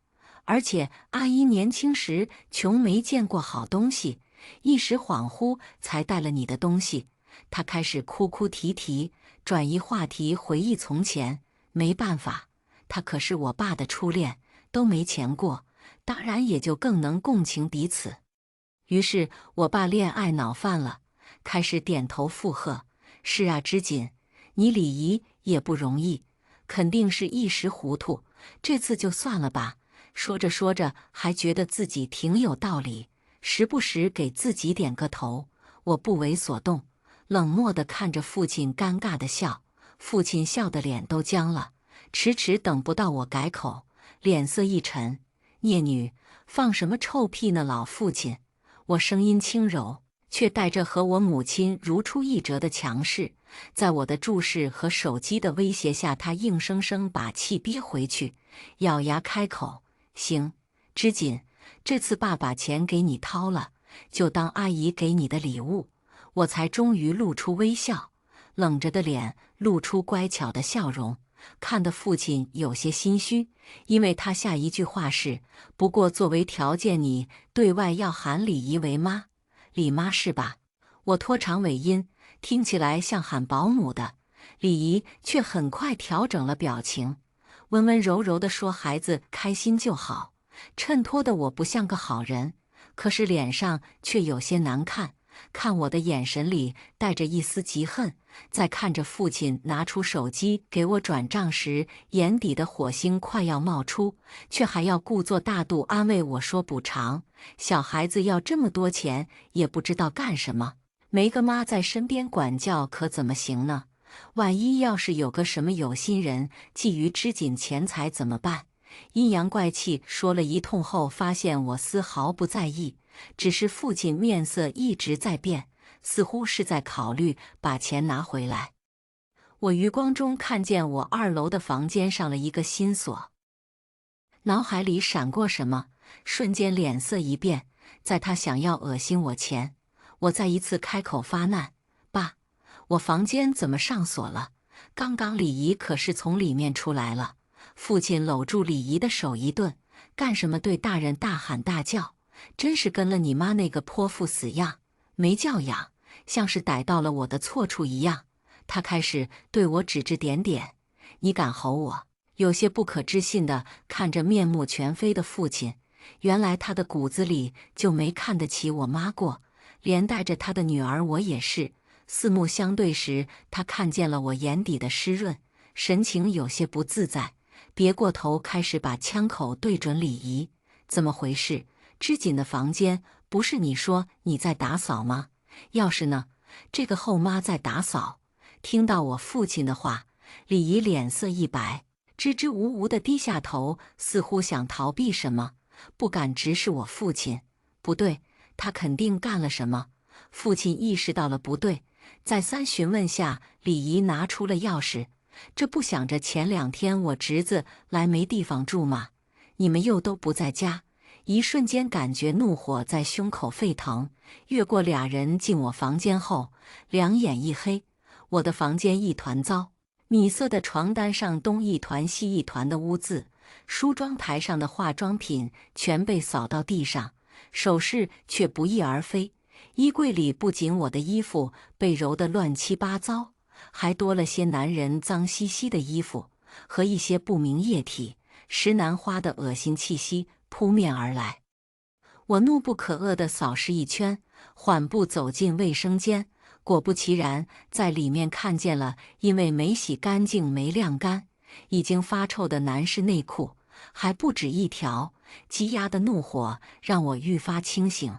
而且阿姨年轻时穷没见过好东西，一时恍惚才带了你的东西。她开始哭哭啼啼，转移话题回忆从前。没办法，她可是我爸的初恋，都没钱过，当然也就更能共情彼此。于是我爸恋爱脑犯了，开始点头附和：是啊，织锦，你李姨也不容易，肯定是一时糊涂，这次就算了吧。说着说着还觉得自己挺有道理，时不时给自己点个头。我不为所动，冷漠地看着父亲尴尬地笑。父亲笑得脸都僵了，迟迟等不到我改口，脸色一沉：孽女，放什么臭屁呢，老父亲！我声音轻柔，却带着和我母亲如出一辙的强势。在我的注视和手机的威胁下，他硬生生把气憋回去，咬牙开口：行，织锦，这次爸把钱给你掏了，就当阿姨给你的礼物。我才终于露出微笑，冷着的脸露出乖巧的笑容，看得父亲有些心虚，因为他下一句话是：不过作为条件，你对外要喊李姨为妈。李妈是吧？我拖长尾音，听起来像喊保姆的。李姨却很快调整了表情，温温柔柔地说：孩子开心就好。衬托的我不像个好人，可是脸上却有些难看，看我的眼神里带着一丝嫉恨。在看着父亲拿出手机给我转账时，眼底的火星快要冒出，却还要故作大度安慰我说补偿。小孩子要这么多钱也不知道干什么，没个妈在身边管教可怎么行呢？万一要是有个什么有心人觊觎织锦钱财怎么办？阴阳怪气说了一通后，发现我丝毫不在意，只是父亲面色一直在变，似乎是在考虑把钱拿回来。我余光中看见我2楼的房间上了一个新锁，脑海里闪过什么，瞬间脸色一变。在他想要恶心我前，我再一次开口发难：爸，我房间怎么上锁了？刚刚李姨可是从里面出来了。父亲搂住李姨的手一顿：干什么对大人大喊大叫？真是跟了你妈那个泼妇死样，没教养，像是逮到了我的错处一样。他开始对我指指点点：你敢吼我？有些不可置信地看着面目全非的父亲，原来他的骨子里就没看得起我妈过，连带着他的女儿我也是。四目相对时，他看见了我眼底的湿润，神情有些不自在，别过头开始把枪口对准李姨。怎么回事？织锦的房间不是你说你在打扫吗？要是呢？这个后妈在打扫。听到我父亲的话，李姨脸色一白，支支吾吾地低下头，似乎想逃避什么，不敢直视我父亲。不对，他肯定干了什么。父亲意识到了不对，再三询问下，李姨拿出了钥匙。这不想着前2天我侄子来没地方住吗？你们又都不在家。一瞬间感觉怒火在胸口沸腾，越过俩人进我房间后，两眼一黑。我的房间一团糟，米色的床单上东一团西一团的污渍，梳妆台上的化妆品全被扫到地上，首饰却不翼而飞。衣柜里不仅我的衣服被揉得乱七八糟，还多了些男人脏兮兮的衣服和一些不明液体、石楠花的恶心气息扑面而来。我怒不可遏地扫视一圈，缓步走进卫生间，果不其然，在里面看见了因为没洗干净、没晾干，已经发臭的男士内裤，还不止一条。积压的怒火让我愈发清醒。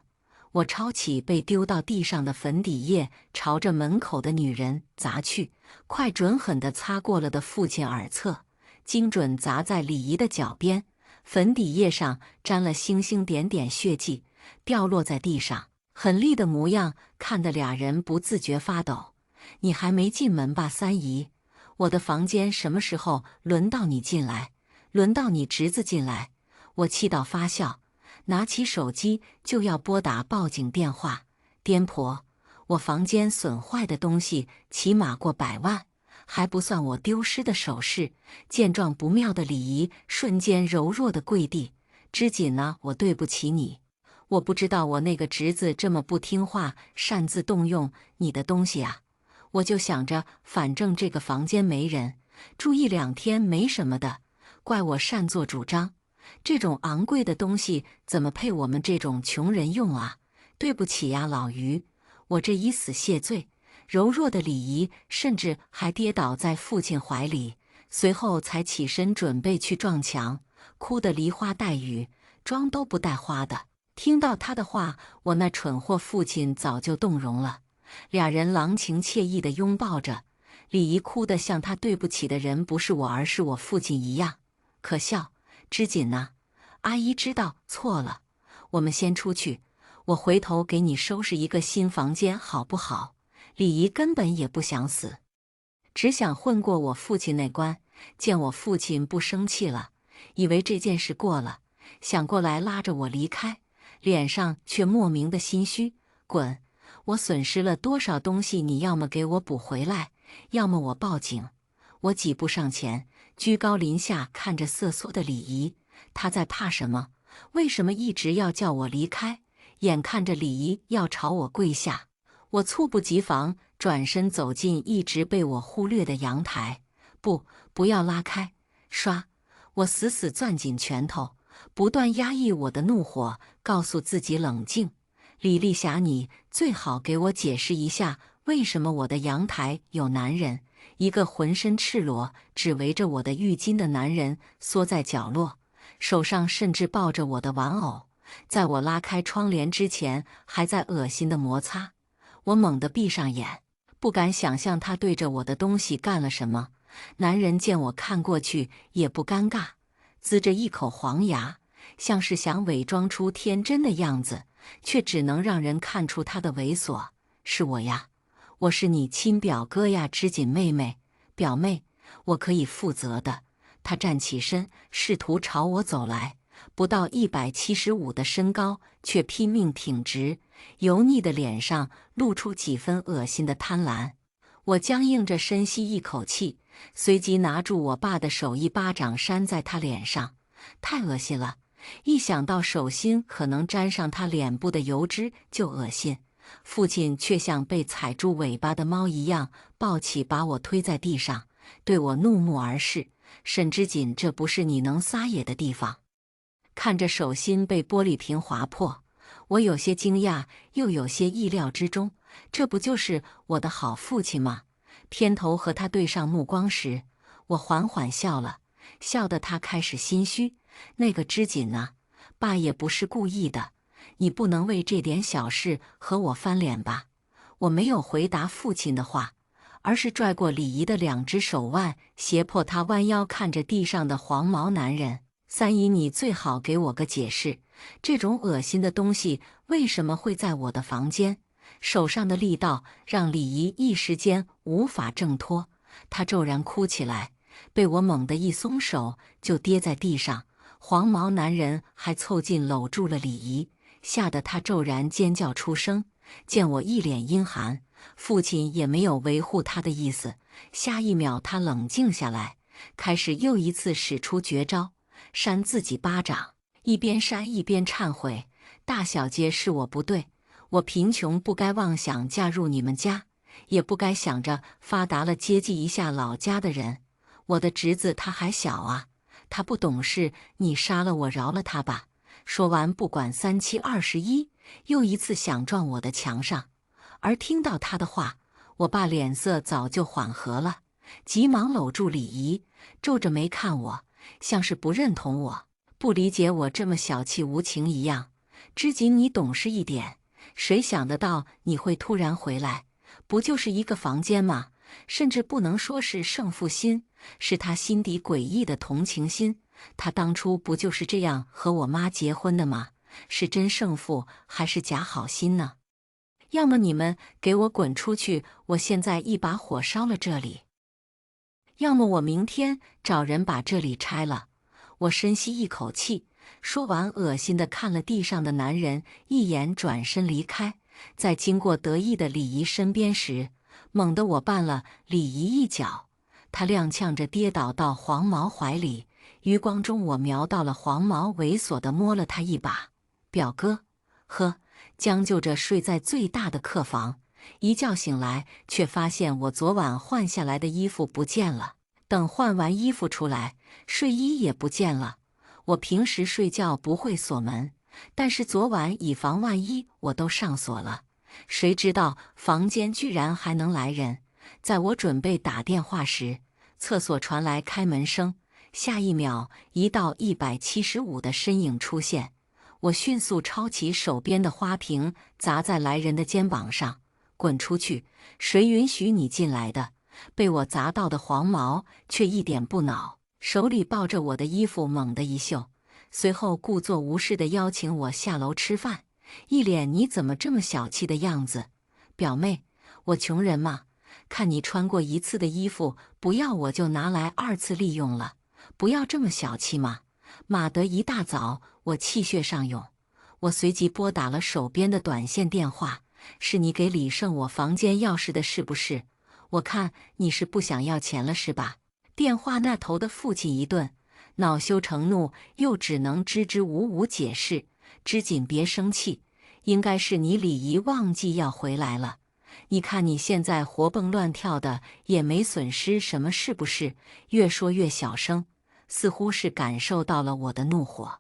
我抄起被丢到地上的粉底液，朝着门口的女人砸去，快准狠地擦过了的父亲耳侧，精准砸在李姨的脚边。粉底液上沾了星星点点血迹，掉落在地上，狠厉的模样看得俩人不自觉发抖。你还没进门吧，三姨？我的房间什么时候轮到你进来？轮到你侄子进来？我气到发笑，拿起手机就要拨打报警电话。颠婆，我房间损坏的东西起码过100万。还不算我丢失的首饰。见状不妙的李姨瞬间柔弱的跪地：“织锦呢？我对不起你，我不知道我那个侄子这么不听话，擅自动用你的东西啊！我就想着，反正这个房间没人住1、2天没什么的，怪我擅作主张。这种昂贵的东西怎么配我们这种穷人用啊？对不起呀，老于，我这以死谢罪。”柔弱的李姨甚至还跌倒在父亲怀里，随后才起身准备去撞墙，哭得梨花带雨，妆都不带花的。听到他的话，我那蠢货父亲早就动容了，俩人郎情妾意地拥抱着，李姨哭得像他对不起的人不是我而是我父亲一样。可笑，织锦呐，阿姨知道错了，我们先出去，我回头给你收拾一个新房间好不好？李姨根本也不想死，只想混过我父亲那关。见我父亲不生气了，以为这件事过了，想过来拉着我离开，脸上却莫名的心虚。滚！我损失了多少东西，你要么给我补回来，要么我报警。我几步上前，居高临下看着瑟缩的李姨，她在怕什么？为什么一直要叫我离开？眼看着李姨要朝我跪下，我猝不及防，转身走进一直被我忽略的阳台。不要拉开！唰！我死死攥紧拳头，不断压抑我的怒火，告诉自己冷静。李丽霞，你最好给我解释一下，为什么我的阳台有男人？一个浑身赤裸、只围着我的浴巾的男人缩在角落，手上甚至抱着我的玩偶，在我拉开窗帘之前，还在恶心的摩擦。我猛地闭上眼，不敢想象他对着我的东西干了什么。男人见我看过去也不尴尬，呲着一口黄牙，像是想伪装出天真的样子，却只能让人看出他的猥琐。是我呀，我是你亲表哥呀，织锦妹妹，表妹，我可以负责的。他站起身，试图朝我走来，不到175的身高，却拼命挺直，油腻的脸上露出几分恶心的贪婪。我僵硬着深吸一口气，随即拿住我爸的手，一巴掌扇在他脸上。太恶心了，一想到手心可能沾上他脸部的油脂就恶心。父亲却像被踩住尾巴的猫一样，抱起把我推在地上，对我怒目而视。沈织锦，这不是你能撒野的地方。看着手心被玻璃瓶划破，我有些惊讶，又有些意料之中。这不就是我的好父亲吗？偏头和他对上目光时，我缓缓笑了，笑得他开始心虚。那个织锦呢？爸也不是故意的，你不能为这点小事和我翻脸吧？我没有回答父亲的话，而是拽过李姨的两只手腕，胁迫她弯腰看着地上的黄毛男人。三姨，你最好给我个解释，这种恶心的东西为什么会在我的房间？手上的力道让李姨一时间无法挣脱，她骤然哭起来，被我猛地一松手就跌在地上。黄毛男人还凑近搂住了李姨，吓得她骤然尖叫出声。见我一脸阴寒，父亲也没有维护他的意思，下一秒他冷静下来，开始又一次使出绝招，扇自己巴掌，一边扇一边忏悔：大小姐是我不对，我贫穷不该妄想嫁入你们家，也不该想着发达了接济一下老家的人。我的侄子他还小啊，他不懂事，你杀了我饶了他吧。说完不管3721，又一次想撞我的墙上。而听到他的话，我爸脸色早就缓和了，急忙搂住李姨，皱着眉看我，像是不认同我，不理解我这么小气无情一样。织锦，你懂事一点，谁想得到你会突然回来？不就是一个房间吗？甚至不能说是胜负心，是他心底诡异的同情心。他当初不就是这样和我妈结婚的吗？是真胜负还是假好心呢？要么你们给我滚出去，我现在一把火烧了这里；要么我明天找人把这里拆了。我深吸一口气，说完恶心地看了地上的男人一眼，转身离开。在经过得意的李姨身边时，猛地我绊了李姨一脚，她踉跄着跌倒到黄毛怀里。余光中，我瞄到了黄毛猥琐地摸了他一把。表哥，呵，将就着睡在最大的客房，一觉醒来，却发现我昨晚换下来的衣服不见了。等换完衣服出来，睡衣也不见了。我平时睡觉不会锁门，但是昨晚以防万一，我都上锁了。谁知道房间居然还能来人。在我准备打电话时，厕所传来开门声。下一秒，一道175的身影出现，我迅速抄起手边的花瓶，砸在来人的肩膀上：“滚出去！谁允许你进来的？”被我砸到的黄毛却一点不恼，手里抱着我的衣服猛地一嗅，随后故作无事地邀请我下楼吃饭，一脸“你怎么这么小气”的样子。表妹，我穷人嘛，看你穿过一次的衣服不要，我就拿来2次利用了。不要这么小气嘛！马德一大早，我气血上涌，我随即拨打了手边的短信电话：“是你给李胜我房间钥匙的是不是？我看你是不想要钱了是吧？”电话那头的父亲一顿，恼羞成怒，又只能支支吾吾解释：“织锦别生气，应该是你李姨忘记要回来了。你看你现在活蹦乱跳的，也没损失什么是不是？”越说越小声，似乎是感受到了我的怒火。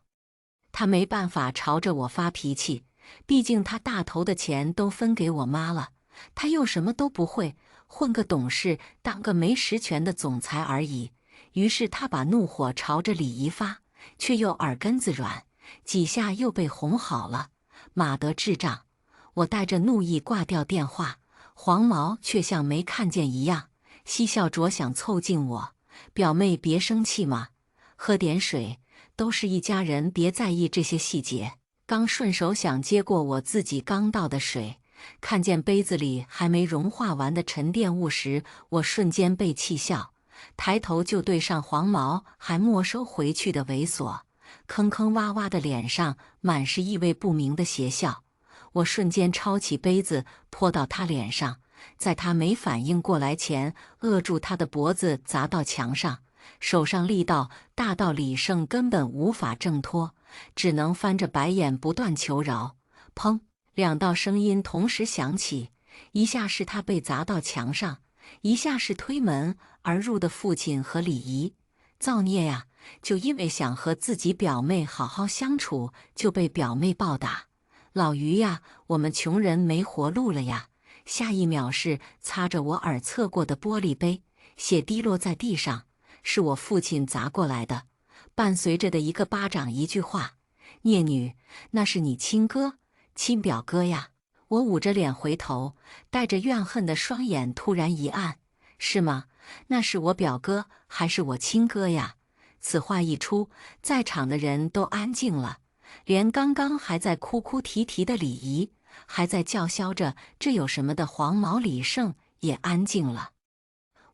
他没办法朝着我发脾气，毕竟他大头的钱都分给我妈了，他又什么都不会，混个董事，当个没实权的总裁而已。于是他把怒火朝着李姨发，却又耳根子软，几下又被哄好了。马德智障！我带着怒意挂掉电话，黄毛却像没看见一样，嬉笑着想凑近我：“表妹别生气嘛，喝点水，都是一家人，别在意这些细节。”刚顺手想接过我自己刚倒的水，看见杯子里还没融化完的沉淀物时，我瞬间被气笑，抬头就对上黄毛还没收回去的猥琐，坑坑洼洼的脸上满是意味不明的邪笑。我瞬间抄起杯子泼到他脸上，在他没反应过来前，扼住他的脖子砸到墙上，手上力道大到李胜根本无法挣脱，只能翻着白眼不断求饶。砰！2道声音同时响起，一下是他被砸到墙上，一下是推门而入的父亲和李姨。造孽呀！就因为想和自己表妹好好相处，就被表妹暴打。老于呀，我们穷人没活路了呀！下一秒是擦着我耳侧过的玻璃杯，血滴落在地上，是我父亲砸过来的，伴随着的一个巴掌，一句话：“孽女，那是你亲哥、亲表哥呀！”我捂着脸回头，带着怨恨的双眼突然一暗：“是吗？那是我表哥还是我亲哥呀？”此话一出，在场的人都安静了，连刚刚还在哭哭啼啼的李姨，还在叫嚣着这有什么的黄毛李胜也安静了。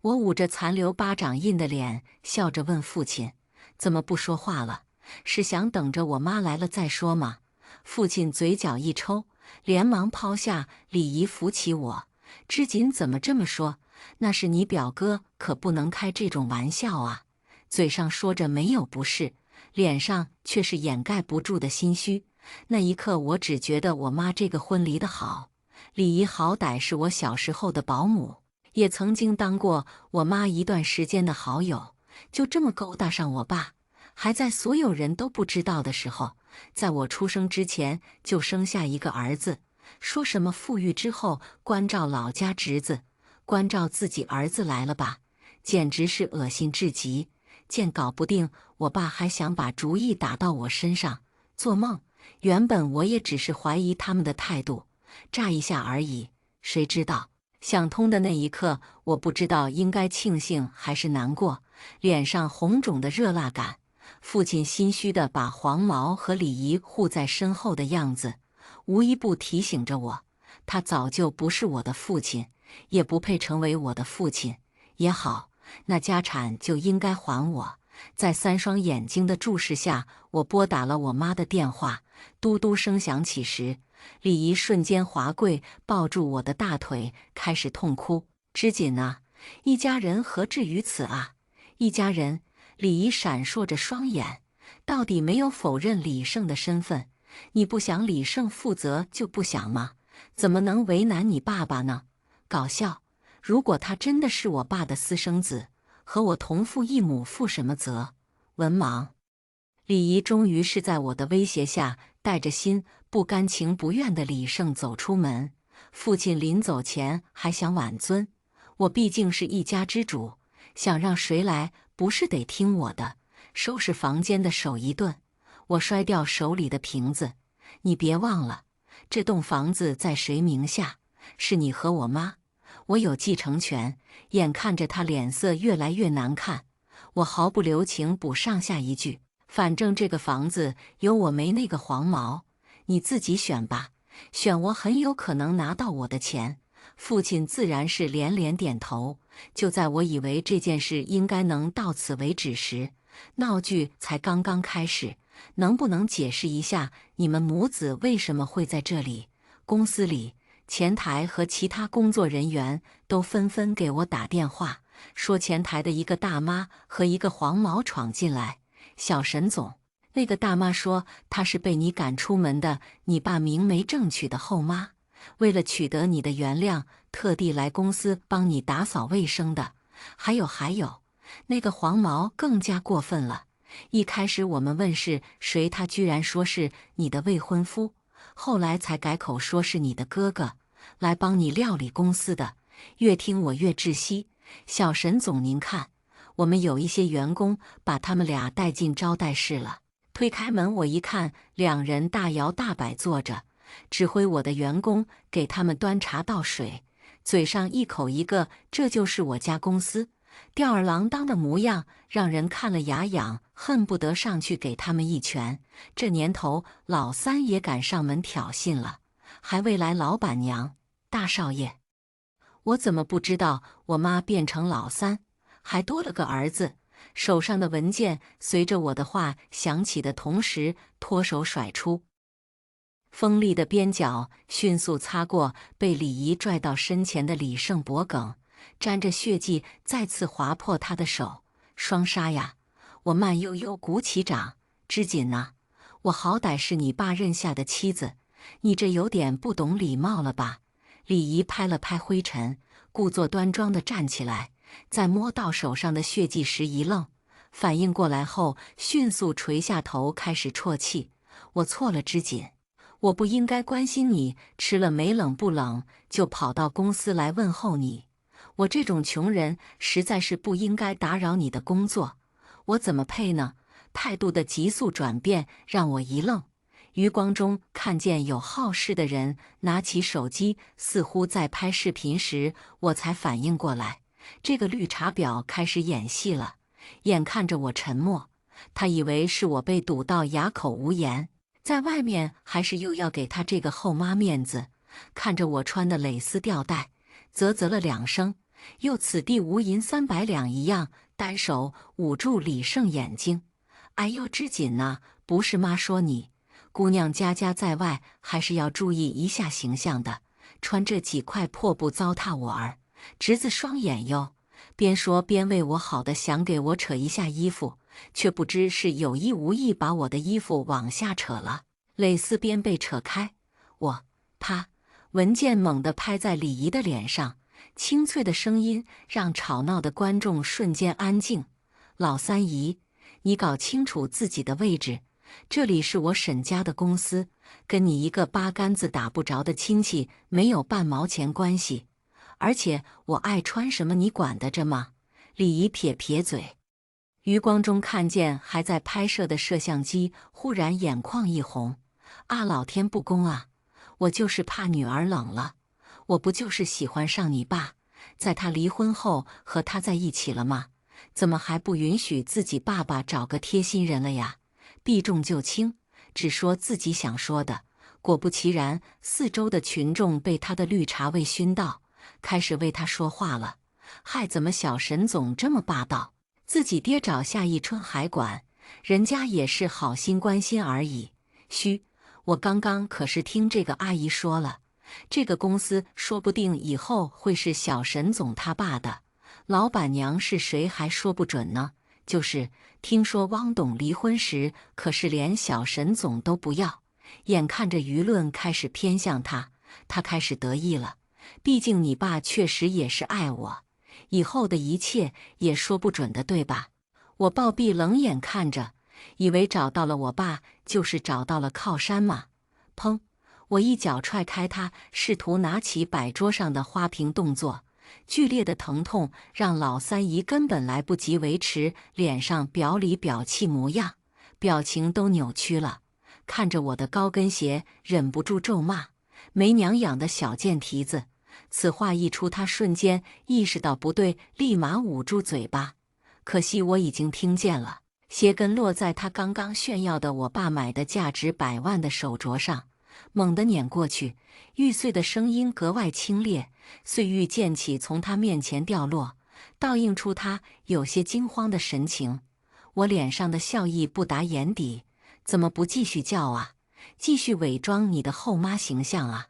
我捂着残留巴掌印的脸，笑着问父亲：“怎么不说话了？是想等着我妈来了再说吗？”父亲嘴角一抽，连忙抛下李姨，扶起我：“知锦怎么这么说？那是你表哥，可不能开这种玩笑啊！”嘴上说着没有不是，脸上却是掩盖不住的心虚。那一刻，我只觉得我妈这个婚离得好。李姨好歹是我小时候的保姆，也曾经当过我妈一段时间的好友，就这么勾搭上我爸，还在所有人都不知道的时候，在我出生之前就生下一个儿子，说什么富裕之后关照老家侄子，关照自己儿子来了吧，简直是恶心至极。见搞不定，我爸还想把主意打到我身上，做梦！原本我也只是怀疑他们的态度，乍一下而已。谁知道想通的那一刻，我不知道应该庆幸还是难过，脸上红肿的热辣感。父亲心虚地把黄毛和李姨护在身后的样子，无一不提醒着我，他早就不是我的父亲，也不配成为我的父亲。也好，那家产就应该还我。在3双眼睛的注视下，我拨打了我妈的电话。嘟嘟声响起时，李姨瞬间滑跪，抱住我的大腿，开始痛哭：“知锦啊，一家人何至于此啊？一家人！”李姨闪烁着双眼，到底没有否认李胜的身份。你不想李胜负责就不想吗？怎么能为难你爸爸呢？搞笑！如果他真的是我爸的私生子，和我同父异母，负什么责？文盲！李姨终于是在我的威胁下，带着心不甘情不愿的李胜走出门。父亲临走前还想挽尊，我毕竟是一家之主，想让谁来不是得听我的。收拾房间的手一顿，我摔掉手里的瓶子：“你别忘了，这栋房子在谁名下？是你和我妈，我有继承权。”眼看着他脸色越来越难看，我毫不留情补上下一句：“反正这个房子有我没那个黄毛，你自己选吧，选我很有可能拿到我的钱。”父亲自然是连连点头。就在我以为这件事应该能到此为止时，闹剧才刚刚开始。能不能解释一下你们母子为什么会在这里？公司里前台和其他工作人员都纷纷给我打电话，说前台的一个大妈和一个黄毛闯进来。小沈总，那个大妈说她是被你赶出门的，你爸明媒正娶的后妈，为了取得你的原谅，特地来公司帮你打扫卫生的。还有，那个黄毛更加过分了。一开始我们问是谁，他居然说是你的未婚夫，后来才改口说是你的哥哥，来帮你料理公司的。越听我越窒息。小沈总，您看，我们有一些员工把他们俩带进招待室了。推开门，我一看，两人大摇大摆坐着，指挥我的员工给他们端茶倒水，嘴上一口一个“这就是我家公司”，吊儿郎当的模样，让人看了牙痒，恨不得上去给他们一拳。这年头，老三也敢上门挑衅了，还未来老板娘、大少爷。我怎么不知道我妈变成老三，还多了个儿子？手上的文件随着我的话响起的同时，脱手甩出。锋利的边角迅速擦过被李姨拽到身前的李胜脖颈，沾着血迹再次划破他的手。双杀呀！我慢悠悠鼓起掌：“知锦呐，我好歹是你爸认下的妻子，你这有点不懂礼貌了吧？”李姨拍了拍灰尘，故作端庄地站起来，在摸到手上的血迹时一愣，反应过来后迅速垂下头开始啜泣：“我错了，知锦，我不应该关心你吃了没冷不冷，就跑到公司来问候你。我这种穷人实在是不应该打扰你的工作，我怎么配呢？态度的急速转变让我一愣，余光中看见有好事的人拿起手机，似乎在拍视频时，我才反应过来，这个绿茶婊开始演戏了。眼看着我沉默，他以为是我被堵到哑口无言，在外面还是又要给他这个后妈面子。看着我穿的蕾丝吊带，啧啧了2声，又此地无银300两一样，单手捂住李胜眼睛。哎呦，织锦呐，不是妈说你，姑娘家家在外，还是要注意一下形象的，穿这几块破布糟蹋我儿。侄子双眼哟。边说边为我好的想给我扯一下衣服，却不知是有意无意把我的衣服往下扯了，蕾丝边被扯开，啪，文件猛地拍在李姨的脸上，清脆的声音让吵闹的观众瞬间安静。老三姨，你搞清楚自己的位置，这里是我沈家的公司，跟你一个八竿子打不着的亲戚没有半毛钱关系。而且我爱穿什么你管得着吗？李姨撇撇嘴。余光中看见还在拍摄的摄像机，忽然眼眶一红。啊，老天不公啊！我就是怕女儿冷了，我不就是喜欢上你爸，在他离婚后和他在一起了吗？怎么还不允许自己爸爸找个贴心人了呀？避重就轻，只说自己想说的。果不其然，四周的群众被他的绿茶味熏到，开始为他说话了。嗨，怎么小沈总这么霸道？自己爹找夏一春还管，人家也是好心关心而已。嘘，我刚刚可是听这个阿姨说了，这个公司说不定以后会是小沈总他爸的，老板娘是谁还说不准呢。就是听说汪董离婚时，可是连小沈总都不要。眼看着舆论开始偏向他，他开始得意了。毕竟你爸确实也是爱我，以后的一切也说不准的，对吧？我暴毙冷眼看着，以为找到了我爸就是找到了靠山嘛。砰！我一脚踹开他，试图拿起摆桌上的花瓶动作，剧烈的疼痛让老三姨根本来不及维持脸上表里表气模样，表情都扭曲了。看着我的高跟鞋，忍不住咒骂：没娘养的小贱蹄子！此话一出，他瞬间意识到不对，立马捂住嘴巴。可惜我已经听见了，鞋跟落在他刚刚炫耀的我爸买的价值100万的手镯上，猛地碾过去，玉碎的声音格外清冽，碎玉溅起从他面前掉落，倒映出他有些惊慌的神情。我脸上的笑意不达眼底，怎么不继续叫啊？继续伪装你的后妈形象啊？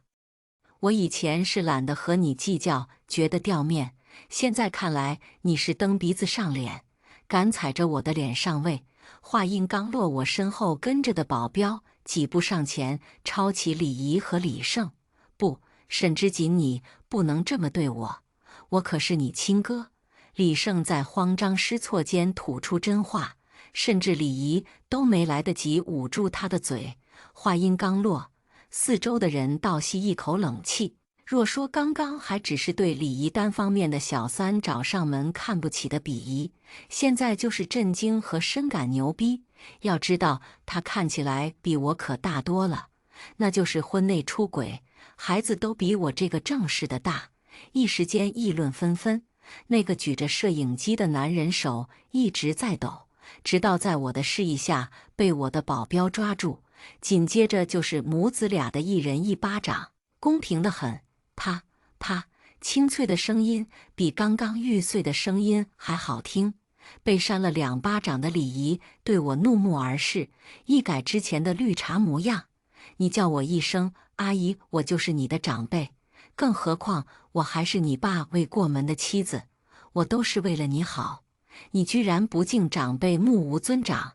我以前是懒得和你计较，觉得掉面，现在看来你是蹬鼻子上脸，敢踩着我的脸上位。话音刚落，我身后跟着的保镖几步上前，抄起李姨和李胜。不，沈之锦，你不能这么对我，我可是你亲哥。李胜在慌张失措间吐出真话，甚至李姨都没来得及捂住他的嘴。话音刚落，四周的人倒吸一口冷气。若说刚刚还只是对李姨单方面的小三找上门看不起的鄙夷，现在就是震惊和深感牛逼。要知道，他看起来比我可大多了，那就是婚内出轨，孩子都比我这个正式的大。一时间议论纷纷，那个举着摄影机的男人手一直在抖，直到在我的示意下被我的保镖抓住。紧接着就是母子俩的一人一巴掌，公平得很。啪啪，清脆的声音比刚刚玉碎的声音还好听。被扇了2巴掌的李姨对我怒目而视，一改之前的绿茶模样。你叫我一声阿姨，我就是你的长辈，更何况我还是你爸未过门的妻子，我都是为了你好。你居然不敬长辈，目无尊长！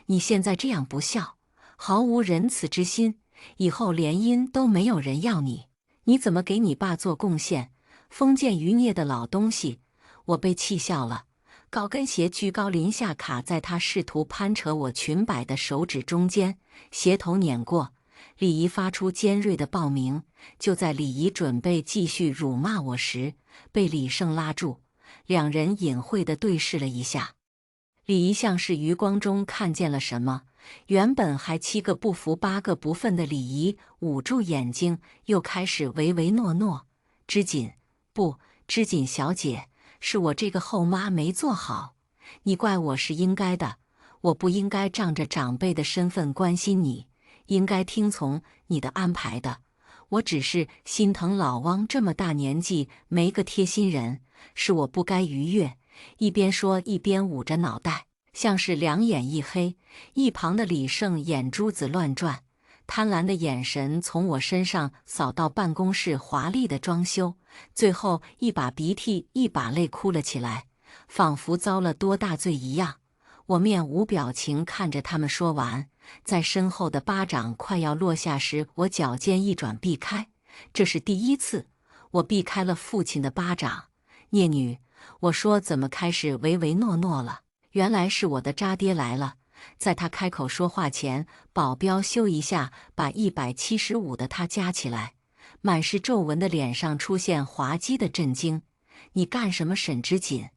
你现在这样不孝，毫无仁慈之心，以后联姻都没有人要你。你怎么给你爸做贡献？封建余孽的老东西！我被气笑了，高跟鞋居高临下卡在他试图攀扯我裙摆的手指中间，鞋头碾过，李姨发出尖锐的报鸣，就在李姨准备继续辱骂我时，被李胜拉住，两人隐晦地对视了一下。李姨像是余光中看见了什么，原本还七个不服八个不忿的李姨捂住眼睛，又开始唯唯诺诺：“织锦，不，织锦小姐，是我这个后妈没做好，你怪我是应该的，我不应该仗着长辈的身份关心你，应该听从你的安排的。我只是心疼老汪这么大年纪没个贴心人，是我不该逾越。”一边说一边捂着脑袋，像是两眼一黑。一旁的李胜眼珠子乱转，贪婪的眼神从我身上扫到办公室华丽的装修，最后一把鼻涕一把泪哭了起来，仿佛遭了多大罪一样。我面无表情看着他们说完，在身后的巴掌快要落下时，我脚尖一转避开。这是第一次，我避开了父亲的巴掌。孽女，我说怎么开始唯唯诺诺了？原来是我的渣爹来了。在他开口说话前，保镖咻一下把175的他夹起来，满是皱纹的脸上出现滑稽的震惊。你干什么，沈织锦？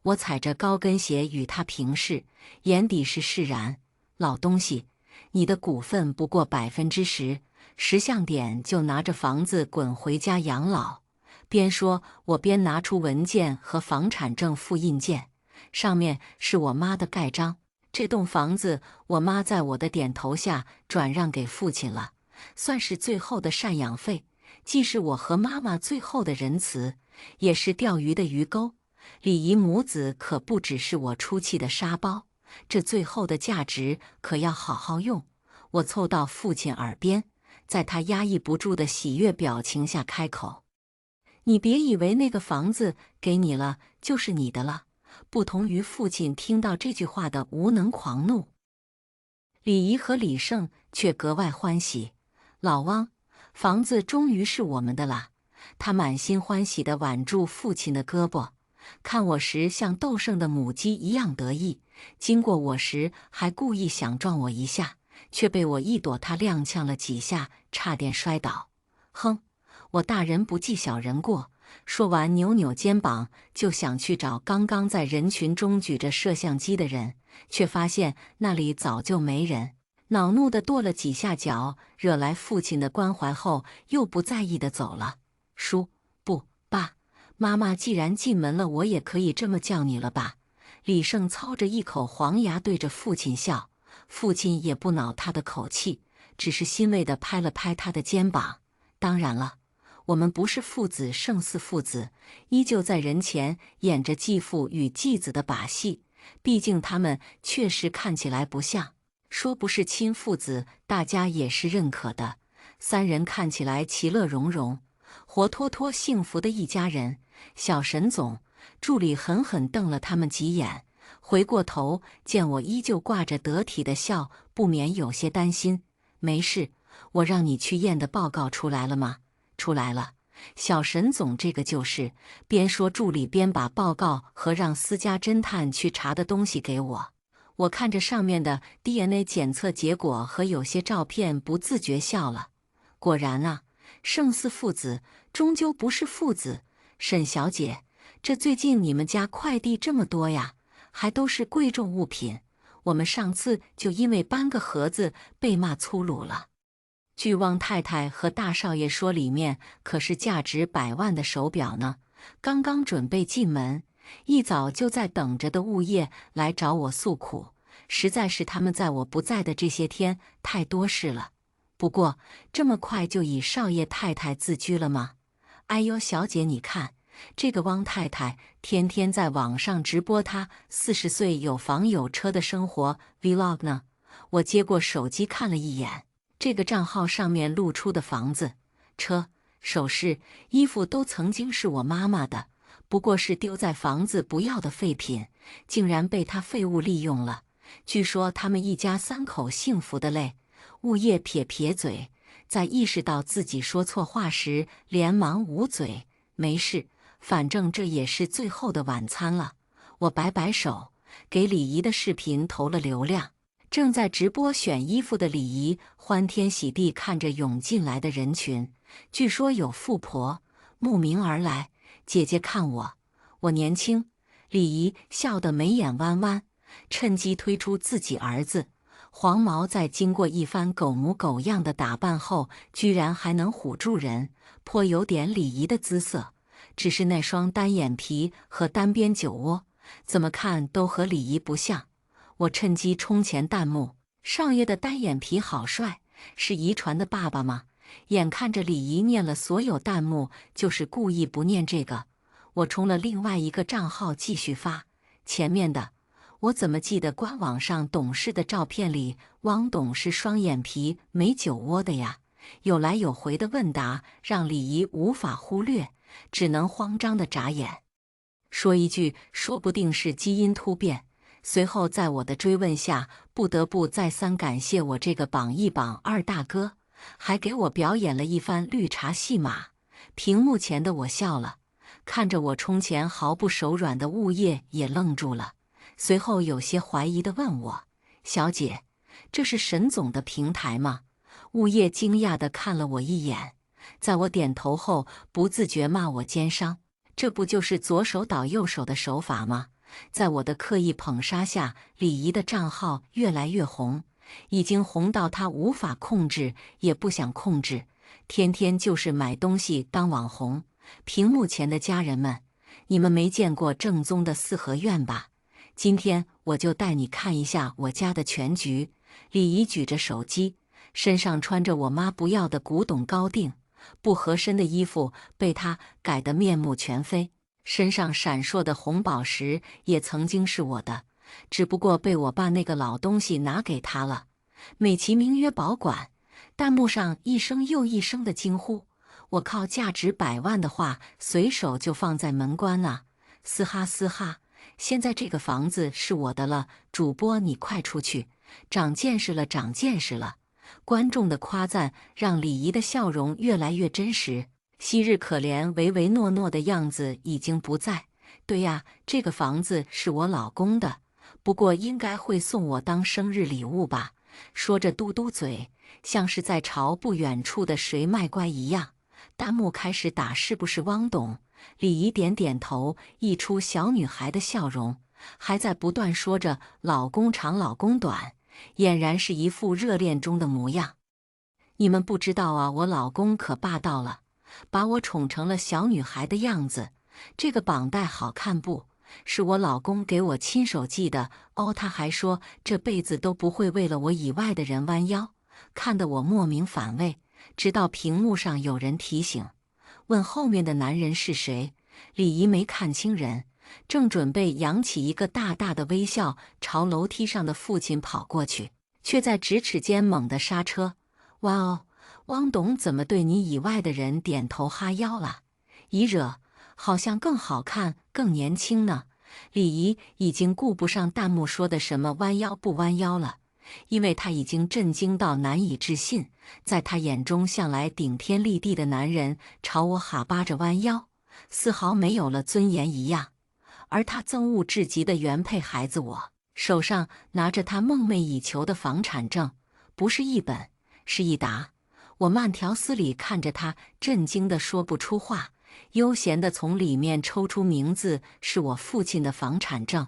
我踩着高跟鞋与他平视，眼底是释然。老东西，你的股份不过10%，识相点就拿着房子滚回家养老。边说，我边拿出文件和房产证复印件，上面是我妈的盖章。这栋房子，我妈在我的点头下转让给父亲了，算是最后的赡养费，既是我和妈妈最后的仁慈，也是钓鱼的鱼钩。李姨母子可不只是我出气的沙包，这最后的价值可要好好用。我凑到父亲耳边，在他压抑不住的喜悦表情下开口。你别以为那个房子给你了就是你的了，不同于父亲听到这句话的无能狂怒，李姨和李胜却格外欢喜。老汪，房子终于是我们的了。他满心欢喜地挽住父亲的胳膊，看我时像斗胜的母鸡一样得意，经过我时还故意想撞我一下，却被我一躲他踉跄了几下，差点摔倒。哼，我大人不计小人过。说完，扭扭肩膀就想去找刚刚在人群中举着摄像机的人，却发现那里早就没人。恼怒地跺了几下脚，惹来父亲的关怀后，又不在意地走了。叔，不，爸，妈妈既然进门了，我也可以这么叫你了吧？李胜操着一口黄牙对着父亲笑，父亲也不恼他的口气，只是欣慰地拍了拍他的肩膀。当然了，我们不是父子胜似父子，依旧在人前演着继父与继子的把戏，毕竟他们确实看起来不像，说不是亲父子，大家也是认可的。三人看起来其乐融融，活脱脱幸福的一家人。小沈总助理狠狠瞪了他们几眼，回过头见我依旧挂着得体的笑，不免有些担心。没事，我让你去验的报告出来了吗？出来了。小沈总这个就是，边说助理边把报告和让私家侦探去查的东西给我。我看着上面的 DNA 检测结果和有些照片，不自觉笑了。果然啊，胜似父子，终究不是父子。沈小姐，这最近你们家快递这么多呀，还都是贵重物品。我们上次就因为搬个盒子被骂粗鲁了。据汪太太和大少爷说，里面可是价值100万的手表呢。刚刚准备进门，一早就在等着的物业来找我诉苦，实在是他们在我不在的这些天太多事了。不过这么快就以少爷太太自居了吗？哎呦，小姐你看，这个汪太太天天在网上直播她40岁有房有车的生活 vlog 呢。我接过手机看了一眼，这个账号上面露出的房子、车、首饰、衣服都曾经是我妈妈的，不过是丢在房子不要的废品，竟然被她废物利用了。据说他们一家3口幸福的累。物业撇撇嘴，在意识到自己说错话时，连忙捂嘴。没事，反正这也是最后的晚餐了。我摆摆手，给李姨的视频投了流量。正在直播选衣服的李姨欢天喜地看着涌进来的人群，据说有富婆慕名而来。姐姐看我，我年轻。李姨笑得眉眼弯弯，趁机推出自己儿子。黄毛在经过一番狗模狗样的打扮后，居然还能唬住人，颇有点李姨的姿色。只是那双单眼皮和单边酒窝，怎么看都和李姨不像。我趁机冲前弹幕：少爷的单眼皮好帅，是遗传的爸爸吗？眼看着李姨念了所有弹幕，就是故意不念这个。我冲了另外一个账号继续发前面的。我怎么记得官网上董事的照片里，汪董是双眼皮没酒窝的呀？有来有回的问答让李姨无法忽略，只能慌张地眨眼，说一句说不定是基因突变。随后在我的追问下，不得不再三感谢我这个榜一榜二大哥，还给我表演了一番绿茶戏码。屏幕前的我笑了，看着我冲前毫不手软的物业也愣住了，随后有些怀疑地问我：小姐，这是沈总的平台吗？物业惊讶地看了我一眼，在我点头后不自觉骂我奸商，这不就是左手倒右手的手法吗？在我的刻意捧杀下，李姨的账号越来越红，已经红到她无法控制，也不想控制，天天就是买东西当网红。屏幕前的家人们，你们没见过正宗的四合院吧？今天我就带你看一下我家的全局。李姨举着手机，身上穿着我妈不要的古董高定，不合身的衣服被她改得面目全非。身上闪烁的红宝石也曾经是我的，只不过被我爸那个老东西拿给他了，美其名曰保管。弹幕上一声又一声的惊呼，我靠，价值100万的话随手就放在门关啊！嘶哈嘶哈，现在这个房子是我的了，主播你快出去，长见识了，长见识了。观众的夸赞让李姨的笑容越来越真实，昔日可怜唯唯诺诺的样子已经不在。对呀，这个房子是我老公的，不过应该会送我当生日礼物吧。说着嘟嘟嘴，像是在朝不远处的谁卖乖一样。弹幕开始打是不是汪董，李姨点点头，溢出小女孩的笑容，还在不断说着老公长老公短，俨然是一副热恋中的模样。你们不知道啊，我老公可霸道了，把我宠成了小女孩的样子。这个绑带好看不？是我老公给我亲手系的哦。他还说这辈子都不会为了我以外的人弯腰，看得我莫名反胃。直到屏幕上有人提醒，问后面的男人是谁，李姨没看清人，正准备扬起一个大大的微笑朝楼梯上的父亲跑过去，却在咫尺间猛地刹车。哇哦，汪董怎么对你以外的人点头哈腰了？一惹好像更好看更年轻呢。李姨已经顾不上弹幕说的什么弯腰不弯腰了，因为她已经震惊到难以置信，在她眼中向来顶天立地的男人朝我哈巴着弯腰，丝毫没有了尊严一样。而她憎恶至极的原配孩子我，手上拿着她梦寐以求的房产证，不是一本，是一沓。我慢条斯理看着她，震惊得说不出话，悠闲地从里面抽出名字是我父亲的房产证。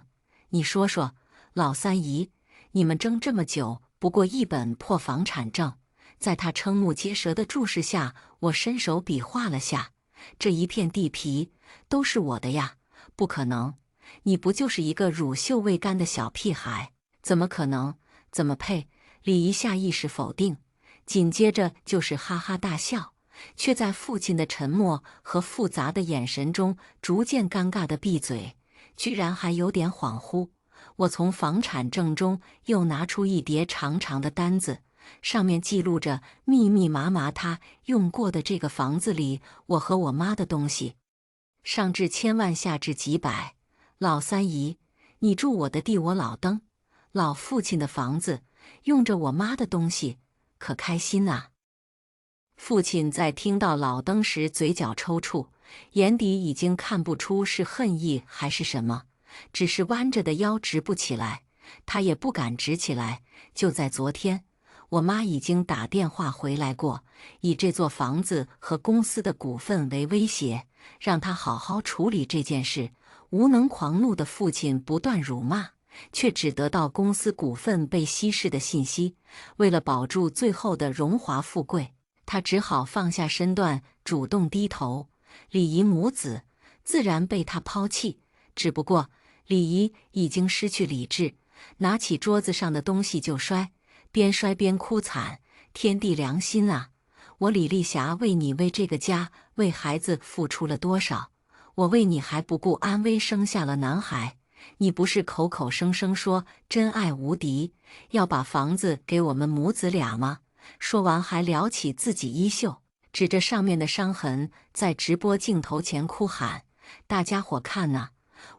你说说，老三姨，你们争这么久，不过一本破房产证。在他瞠目结舌的注视下，我伸手比划了下，这一片地皮都是我的呀！不可能，你不就是一个乳臭未干的小屁孩？怎么可能？怎么配？李姨下意识否定，紧接着就是哈哈大笑，却在父亲的沉默和复杂的眼神中逐渐尴尬地闭嘴，居然还有点恍惚。我从房产证中又拿出一叠长长的单子，上面记录着密密麻麻他用过的这个房子里我和我妈的东西，上至千万下至几百。老三姨，你住我的地，我老登老父亲的房子，用着我妈的东西，可开心啊！父亲在听到老登时嘴角抽搐，眼底已经看不出是恨意还是什么，只是弯着的腰直不起来，他也不敢直起来。就在昨天，我妈已经打电话回来过，以这座房子和公司的股份为威胁，让他好好处理这件事。无能狂怒的父亲不断辱骂，却只得到公司股份被稀释的信息。为了保住最后的荣华富贵，他只好放下身段，主动低头。李姨母子自然被他抛弃，只不过李姨已经失去理智，拿起桌子上的东西就摔，边摔边哭惨：“天地良心啊！我李丽霞为你、为这个家、为孩子付出了多少？我为你还不顾安危生下了男孩，你不是口口声声说真爱无敌，要把房子给我们母子俩吗？”说完还撩起自己衣袖，指着上面的伤痕，在直播镜头前哭喊：“大家伙看呐，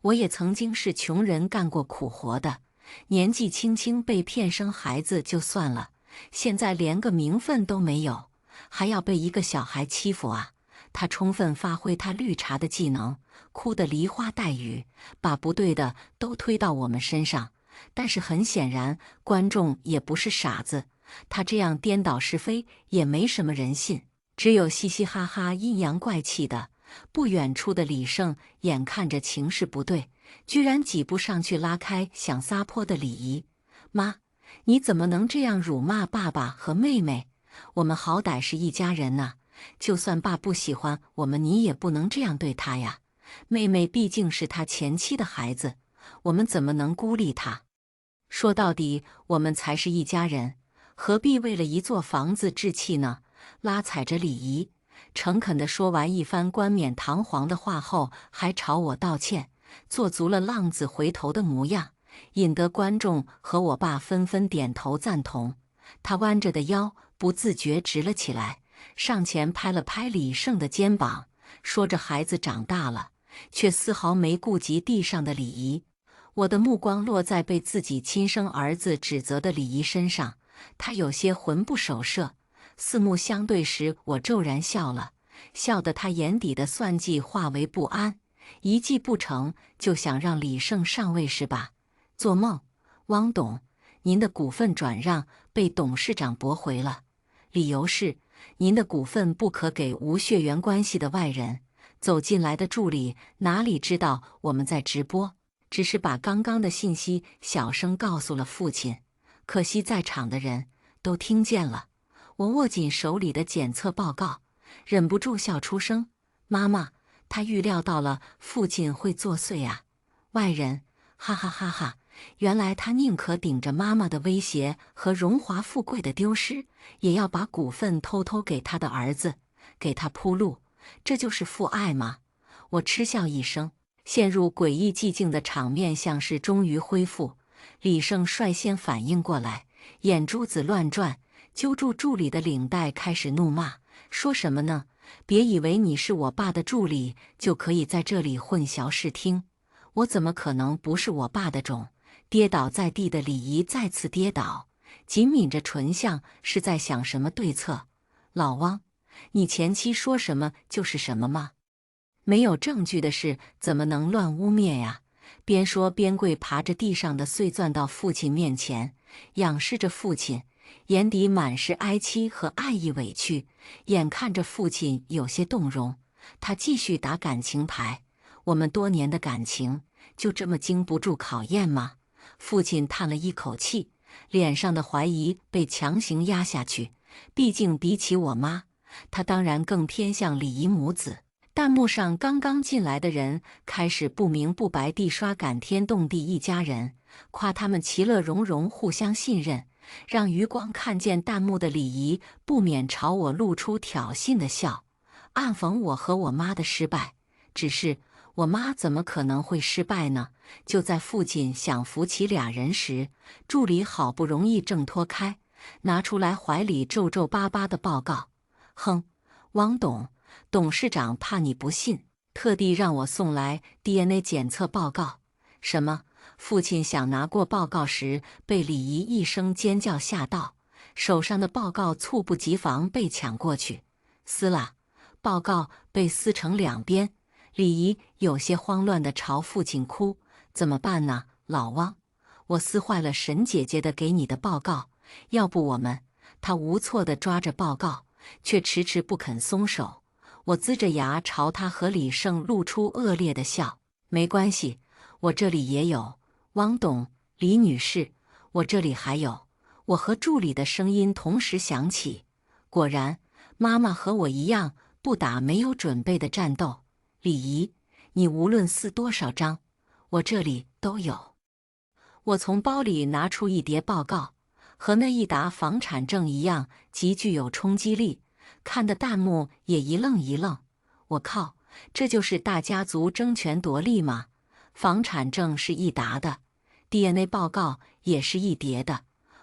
我也曾经是穷人，干过苦活的，年纪轻轻被骗生孩子就算了，现在连个名分都没有，还要被一个小孩欺负啊！”他充分发挥他绿茶的技能，哭得梨花带雨，把不对的都推到我们身上。但是很显然，观众也不是傻子，他这样颠倒是非也没什么人信，只有嘻嘻哈哈、阴阳怪气的。不远处的李胜眼看着情势不对，居然几步上去拉开想撒泼的李姨：“妈，你怎么能这样辱骂爸爸和妹妹？我们好歹是一家人呐！就算爸不喜欢我们，你也不能这样对他呀！妹妹毕竟是他前妻的孩子，我们怎么能孤立他？说到底，我们才是一家人，何必为了一座房子置气呢？”拉踩着李姨，诚恳地说完一番冠冕堂皇的话后，还朝我道歉，做足了浪子回头的模样，引得观众和我爸纷纷点头赞同。他弯着的腰不自觉直了起来，上前拍了拍李胜的肩膀，说着孩子长大了，却丝毫没顾及地上的李姨。我的目光落在被自己亲生儿子指责的李姨身上，她有些魂不守舍。四目相对时，我骤然笑了，笑得他眼底的算计化为不安。一计不成，就想让李胜上位是吧？做梦！汪董，您的股份转让被董事长驳回了，理由是您的股份不可给无血缘关系的外人。走进来的助理哪里知道我们在直播，只是把刚刚的信息小声告诉了父亲。可惜在场的人都听见了。我握紧手里的检测报告，忍不住笑出声。妈妈，他预料到了父亲会作祟啊！外人，哈哈哈哈！原来他宁可顶着妈妈的威胁和荣华富贵的丢失，也要把股份偷偷给他的儿子，给他铺路。这就是父爱吗？我嗤笑一声。陷入诡异寂静的场面像是终于恢复。李胜率先反应过来，眼珠子乱转，揪住助理的领带，开始怒骂：“说什么呢？别以为你是我爸的助理就可以在这里混淆视听。我怎么可能不是我爸的种？”跌倒在地的李姨再次跌倒，紧抿着唇，像是在想什么对策。老汪，你前妻说什么就是什么吗？没有证据的事怎么能乱污蔑呀？边说边跪爬着地上的碎钻到父亲面前，仰视着父亲，眼底满是哀戚和爱意委屈。眼看着父亲有些动容，他继续打感情牌：“我们多年的感情就这么经不住考验吗？”父亲叹了一口气，脸上的怀疑被强行压下去。毕竟比起我妈，他当然更偏向李姨母子。弹幕上刚刚进来的人开始不明不白地刷感天动地一家人，夸他们其乐融融，互相信任。让余光看见弹幕的李姨不免朝我露出挑衅的笑，暗讽我和我妈的失败。只是我妈怎么可能会失败呢？就在父亲想扶起俩人时，助理好不容易挣脱开，拿出来怀里皱皱巴巴的报告：“哼，汪董，董事长怕你不信，特地让我送来 DNA 检测报告。”什么？父亲想拿过报告时，被李姨一声尖叫吓到，手上的报告猝不及防被抢过去，撕了。报告被撕成两边。李姨有些慌乱地朝父亲哭：“怎么办呢，老汪？我撕坏了沈姐姐的给你的报告，要不我们……他无措地抓着报告，却迟迟不肯松手。我龇着牙朝他和李胜露出恶劣的笑。没关系，我这里也有。汪董、李女士，我这里还有。我和助理的声音同时响起。果然，妈妈和我一样，不打没有准备的战斗。李姨，你无论撕多少张，我这里都有。我从包里拿出一叠报告，和那一沓房产证一样，极具有冲击力，看得弹幕也一愣一愣。我靠，这就是大家族争权夺利吗？房产证是一沓的， DNA 报告也是一叠的，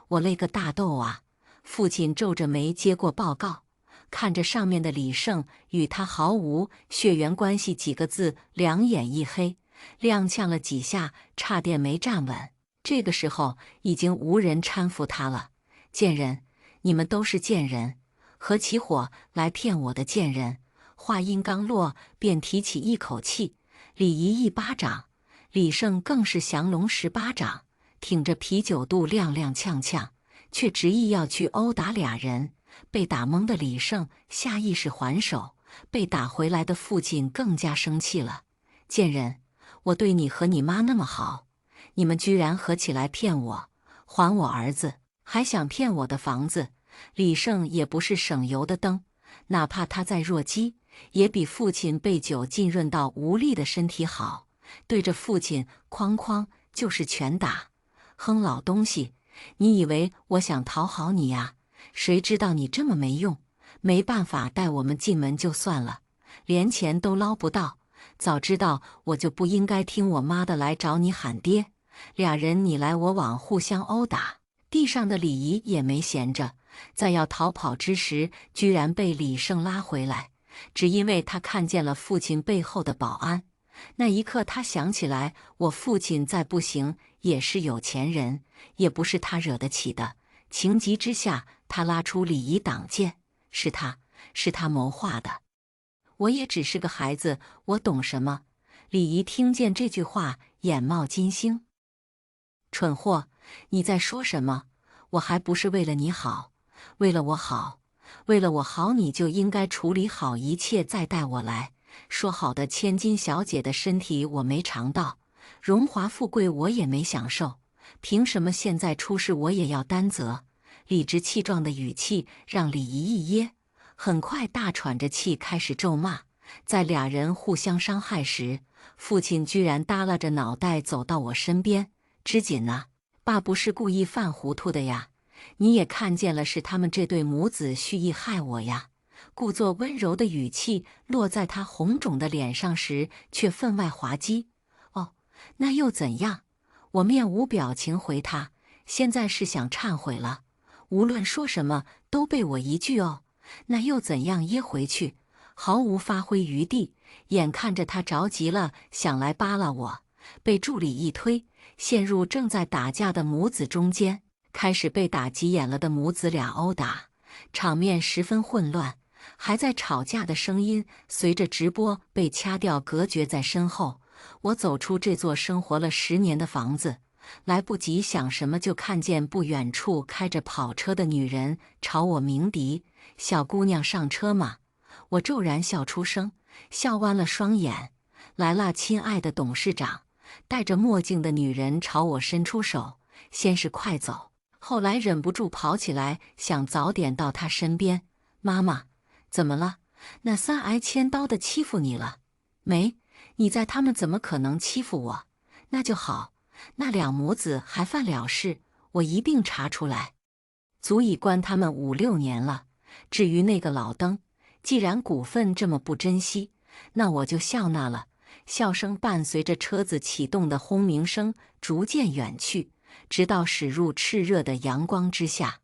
我勒个大豆啊！父亲皱着眉接过报告，看着上面的李胜与他毫无血缘关系几个字，两眼一黑，踉跄了几下，差点没站稳。这个时候已经无人搀扶他了。贱人，你们都是贱人，合起伙来骗我的贱人！话音刚落，便提起一口气，李姨一巴掌，李胜更是降龙18掌，挺着啤酒肚踉踉跄跄，却执意要去殴打俩人。被打懵的李胜下意识还手，被打回来的父亲更加生气了。贱人，我对你和你妈那么好，你们居然合起来骗我，还我儿子，还想骗我的房子。李胜也不是省油的灯，哪怕他再弱鸡，也比父亲被酒浸润到无力的身体好。对着父亲哐哐就是拳打。哼，老东西，你以为我想讨好你呀？谁知道你这么没用，没办法带我们进门就算了，连钱都捞不到。早知道我就不应该听我妈的来找你喊爹。俩人你来我往，互相殴打。地上的李姨也没闲着，在要逃跑之时，居然被李胜拉回来，只因为他看见了父亲背后的保安。那一刻，他想起来，我父亲再不行也是有钱人，也不是他惹得起的。情急之下，他拉出李姨挡箭，是他谋划的。我也只是个孩子，我懂什么？李姨听见这句话，眼冒金星。蠢货，你在说什么？我还不是为了你好，为了我好，为了我好，你就应该处理好一切，再带我来。说好的千金小姐的身体我没尝到，荣华富贵我也没享受，凭什么现在出事我也要担责？理直气壮的语气让李姨一噎，很快大喘着气开始咒骂。在俩人互相伤害时，父亲居然耷拉着脑袋走到我身边。织锦呐，爸不是故意犯糊涂的呀，你也看见了，是他们这对母子蓄意害我呀。故作温柔的语气落在他红肿的脸上时，却分外滑稽。哦，那又怎样？我面无表情回他，现在是想忏悔了，无论说什么都被我一句哦，那又怎样噎回去，毫无发挥余地。眼看着他着急了，想来扒拉我，被助理一推，陷入正在打架的母子中间，开始被打急眼了的母子俩殴打，场面十分混乱。还在吵架的声音随着直播被掐掉，隔绝在身后。我走出这座生活了10年的房子，来不及想什么，就看见不远处开着跑车的女人朝我鸣笛：“小姑娘上车嘛！”我骤然笑出声，笑弯了双眼。来了，亲爱的董事长。戴着墨镜的女人朝我伸出手，先是快走，后来忍不住跑起来，想早点到她身边。妈妈，怎么了？那3挨千刀的欺负你了没？你在，他们怎么可能欺负我？那就好，那两母子还犯了事，我一并查出来，足以关他们5、6年了。至于那个老登，既然股份这么不珍惜，那我就笑纳了。笑声伴随着车子启动的轰鸣声逐渐远去，直到驶入炽热的阳光之下。